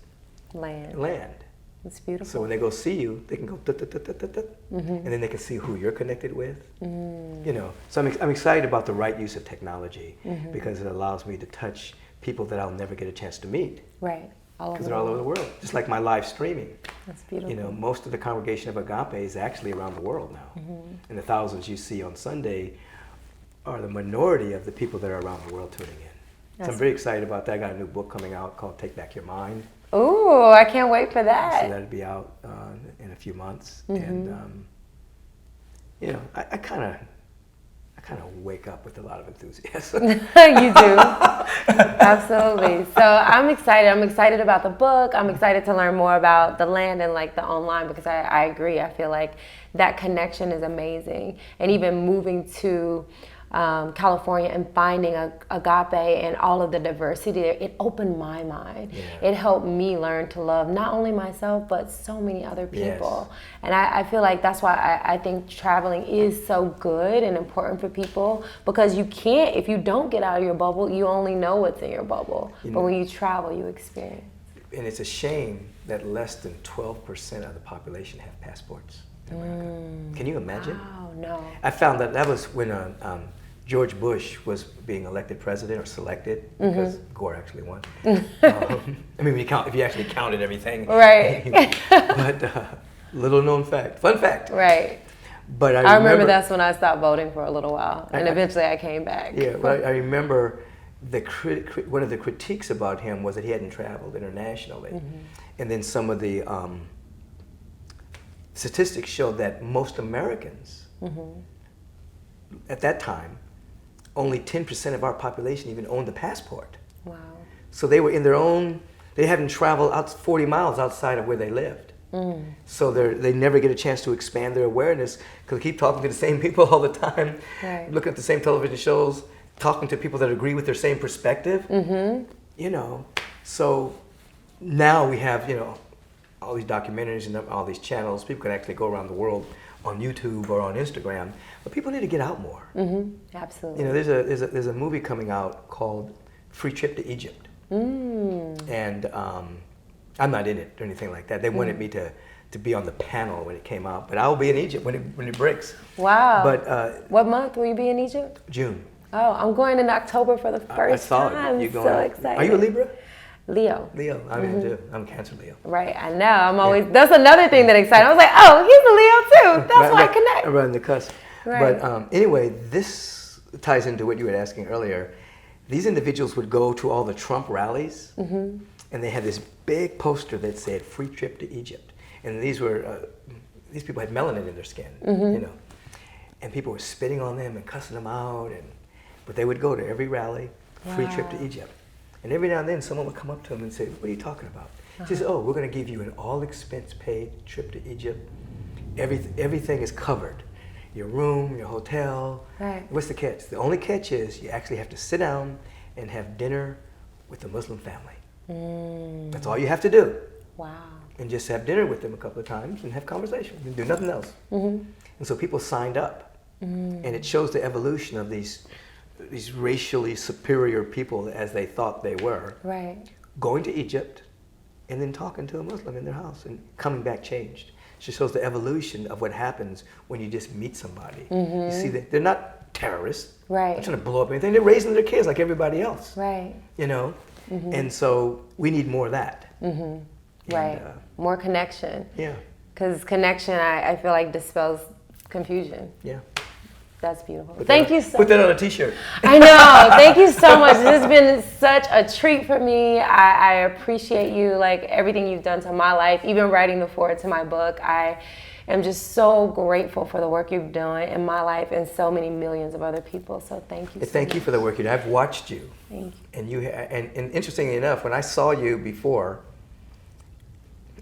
Land. It's beautiful. So when they go see you, they can go tut, tut, tut, tut, tut, tut, and then they can see who you're connected with. You know, so I'm excited about the right use of technology because it allows me to touch people that I'll never get a chance to meet. Right. Because they're all over the world. Just like my live streaming. That's beautiful. You know, most of the congregation of Agape is actually around the world now. And the thousands you see on Sunday are the minority of the people that are around the world tuning in. So I'm very excited about that. I got a new book coming out called Take Back Your Mind. Ooh, I can't wait for that. So that'll be out in a few months. And, you know, I kind of wake up with a lot of enthusiasm. You do. Absolutely. So I'm excited. I'm excited about the book. I'm excited to learn more about the land and like the online because I agree. I feel like that connection is amazing. And even moving to California and finding Agape and all of the diversity there, it opened my mind. Yeah. It helped me learn to love not only myself, but so many other people. Yes. And I feel like that's why I think traveling is so good and important for people because you can't, if you don't get out of your bubble, you only know what's in your bubble. But when you travel, you experience. And it's a shame that less than 12% of the population have passports in America. Can you imagine? Wow, no. I found that was when George Bush was being elected president or selected because Gore actually won. I mean, if you actually counted everything. Right. But little known fact, fun fact. Right. But I remember that's when I stopped voting for a little while, and eventually I came back. Yeah, but I remember one of the critiques about him was that he hadn't traveled internationally, and then some of the statistics showed that most Americans at that time, only 10% of our population even owned a passport. Wow. So they were in their own, they hadn't traveled out 40 miles outside of where they lived. So they never get a chance to expand their awareness because they keep talking to the same people all the time, looking at the same television shows, talking to people that agree with their same perspective. You know, so now we have, you know, all these documentaries and all these channels. People can actually go around the world on YouTube or on Instagram, but people need to get out more. Absolutely. You know, there's a movie coming out called Free Trip to Egypt, and I'm not in it or anything like that. They wanted me to be on the panel when it came out, but I'll be in Egypt when it breaks. Wow. But what month will you be in Egypt? June. Oh, I'm going in October for the first time. You're going. So excited. Are you a Libra? Leo. I am too. I'm Cancer Leo. Right, I know. I'm always, that's another thing that excites me. I was like, oh, he's a Leo too. That's why I connect. Around the cusp. Right. But anyway, this ties into what you were asking earlier. These individuals would go to all the Trump rallies, and they had this big poster that said "Free Trip to Egypt," and these people had melanin in their skin, you know, and people were spitting on them and cussing them out, but they would go to every rally, "Free Trip to Egypt." And every now and then someone would come up to him and say, "What are you talking about?" He says, "Oh, we're going to give you an all-expense-paid trip to Egypt. Everything is covered. Your room, your hotel." Right. What's the catch? The only catch is you actually have to sit down and have dinner with the Muslim family. That's all you have to do. Wow. And just have dinner with them a couple of times and have conversation and do nothing else. And so people signed up. And it shows the evolution of these racially superior people as they thought they were, going to Egypt and then talking to a Muslim in their house and coming back changed. It just shows the evolution of what happens when you just meet somebody. You see that they're not terrorists. They're trying to blow up anything. They're raising their kids like everybody else. You know? And so we need more of that. And, more connection. Yeah. Because connection, I feel like dispels confusion. Yeah. That's beautiful. Thank you so much. Put that on a t-shirt. I know. Thank you so much. This has been such a treat for me. I appreciate you, like everything you've done to my life, even writing the foreword to my book. I am just so grateful for the work you've done in my life and so many millions of other people. So thank you so Thank much. you for the work you do. I've watched you. Thank you. And interestingly enough, when I saw you before,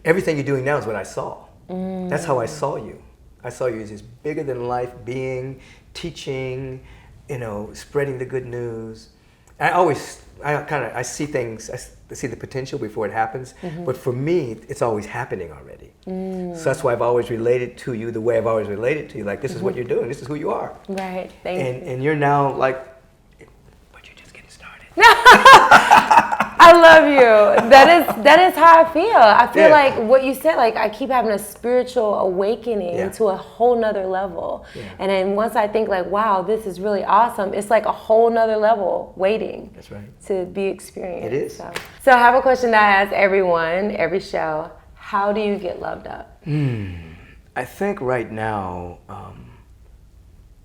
everything you're doing now is what I saw. That's how I saw you. I saw you as this bigger than life being, teaching, you know, spreading the good news. I see things, I see the potential before it happens, but for me, it's always happening already. So that's why I've always related to you the way I've always related to you, like this is what you're doing, this is who you are. Right, thank you. And you're now like, but you're just getting started. I love you. That is how I feel. I feel Yeah. like what you said, like I keep having a spiritual awakening Yeah. to a whole nother level. Yeah. And then once I think like, wow, this is really awesome, it's like a whole nother level waiting. That's right. To be experienced. It is. So I have a question that I ask everyone, every show. How do you get loved up? I think right now,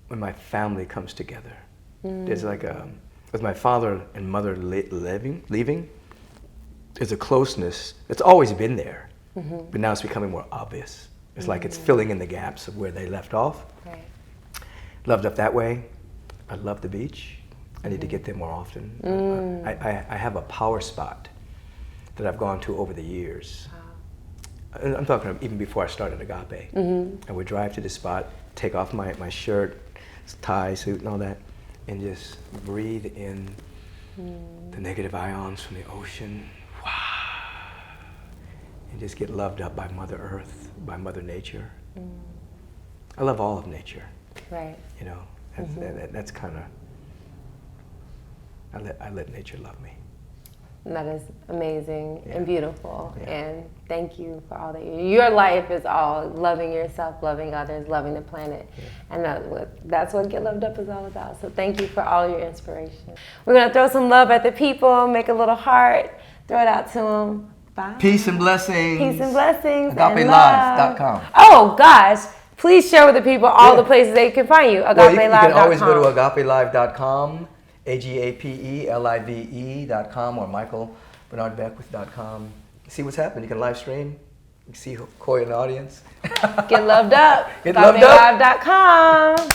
when my family comes together, there's like with my father and mother leaving, there's a closeness that's always been there, but now it's becoming more obvious. It's like it's filling in the gaps of where they left off. Right. Loved up that way. I love the beach. I need to get there more often. I have a power spot that I've gone to over the years. And I'm talking even before I started Agape. I would drive to the spot, take off my shirt, tie, suit, and all that, and just breathe in the negative ions from the ocean. Wow. And just get loved up by Mother Earth, by Mother Nature. I love all of nature. Right. You know, that's kind of, I let nature love me. That is amazing and beautiful. Yeah. And thank you for all that your life is all loving yourself, loving others, loving the planet. Yeah. And that's what Get Loved Up is all about. So thank you for all your inspiration. We're going to throw some love at the people, make a little heart, throw it out to them. Bye. Peace and blessings. Peace and blessings. AgapeLive.com. Oh, gosh. Please share with the people all the places they can find you. Well, you can always AgapeLive.com. go to AgapeLive.com, AgapeLive.com, or MichaelBernardBeckwith.com. See what's happening. You can live stream. You can see Koya in the audience. Get loved up. Get loved up. AgapeLive.com.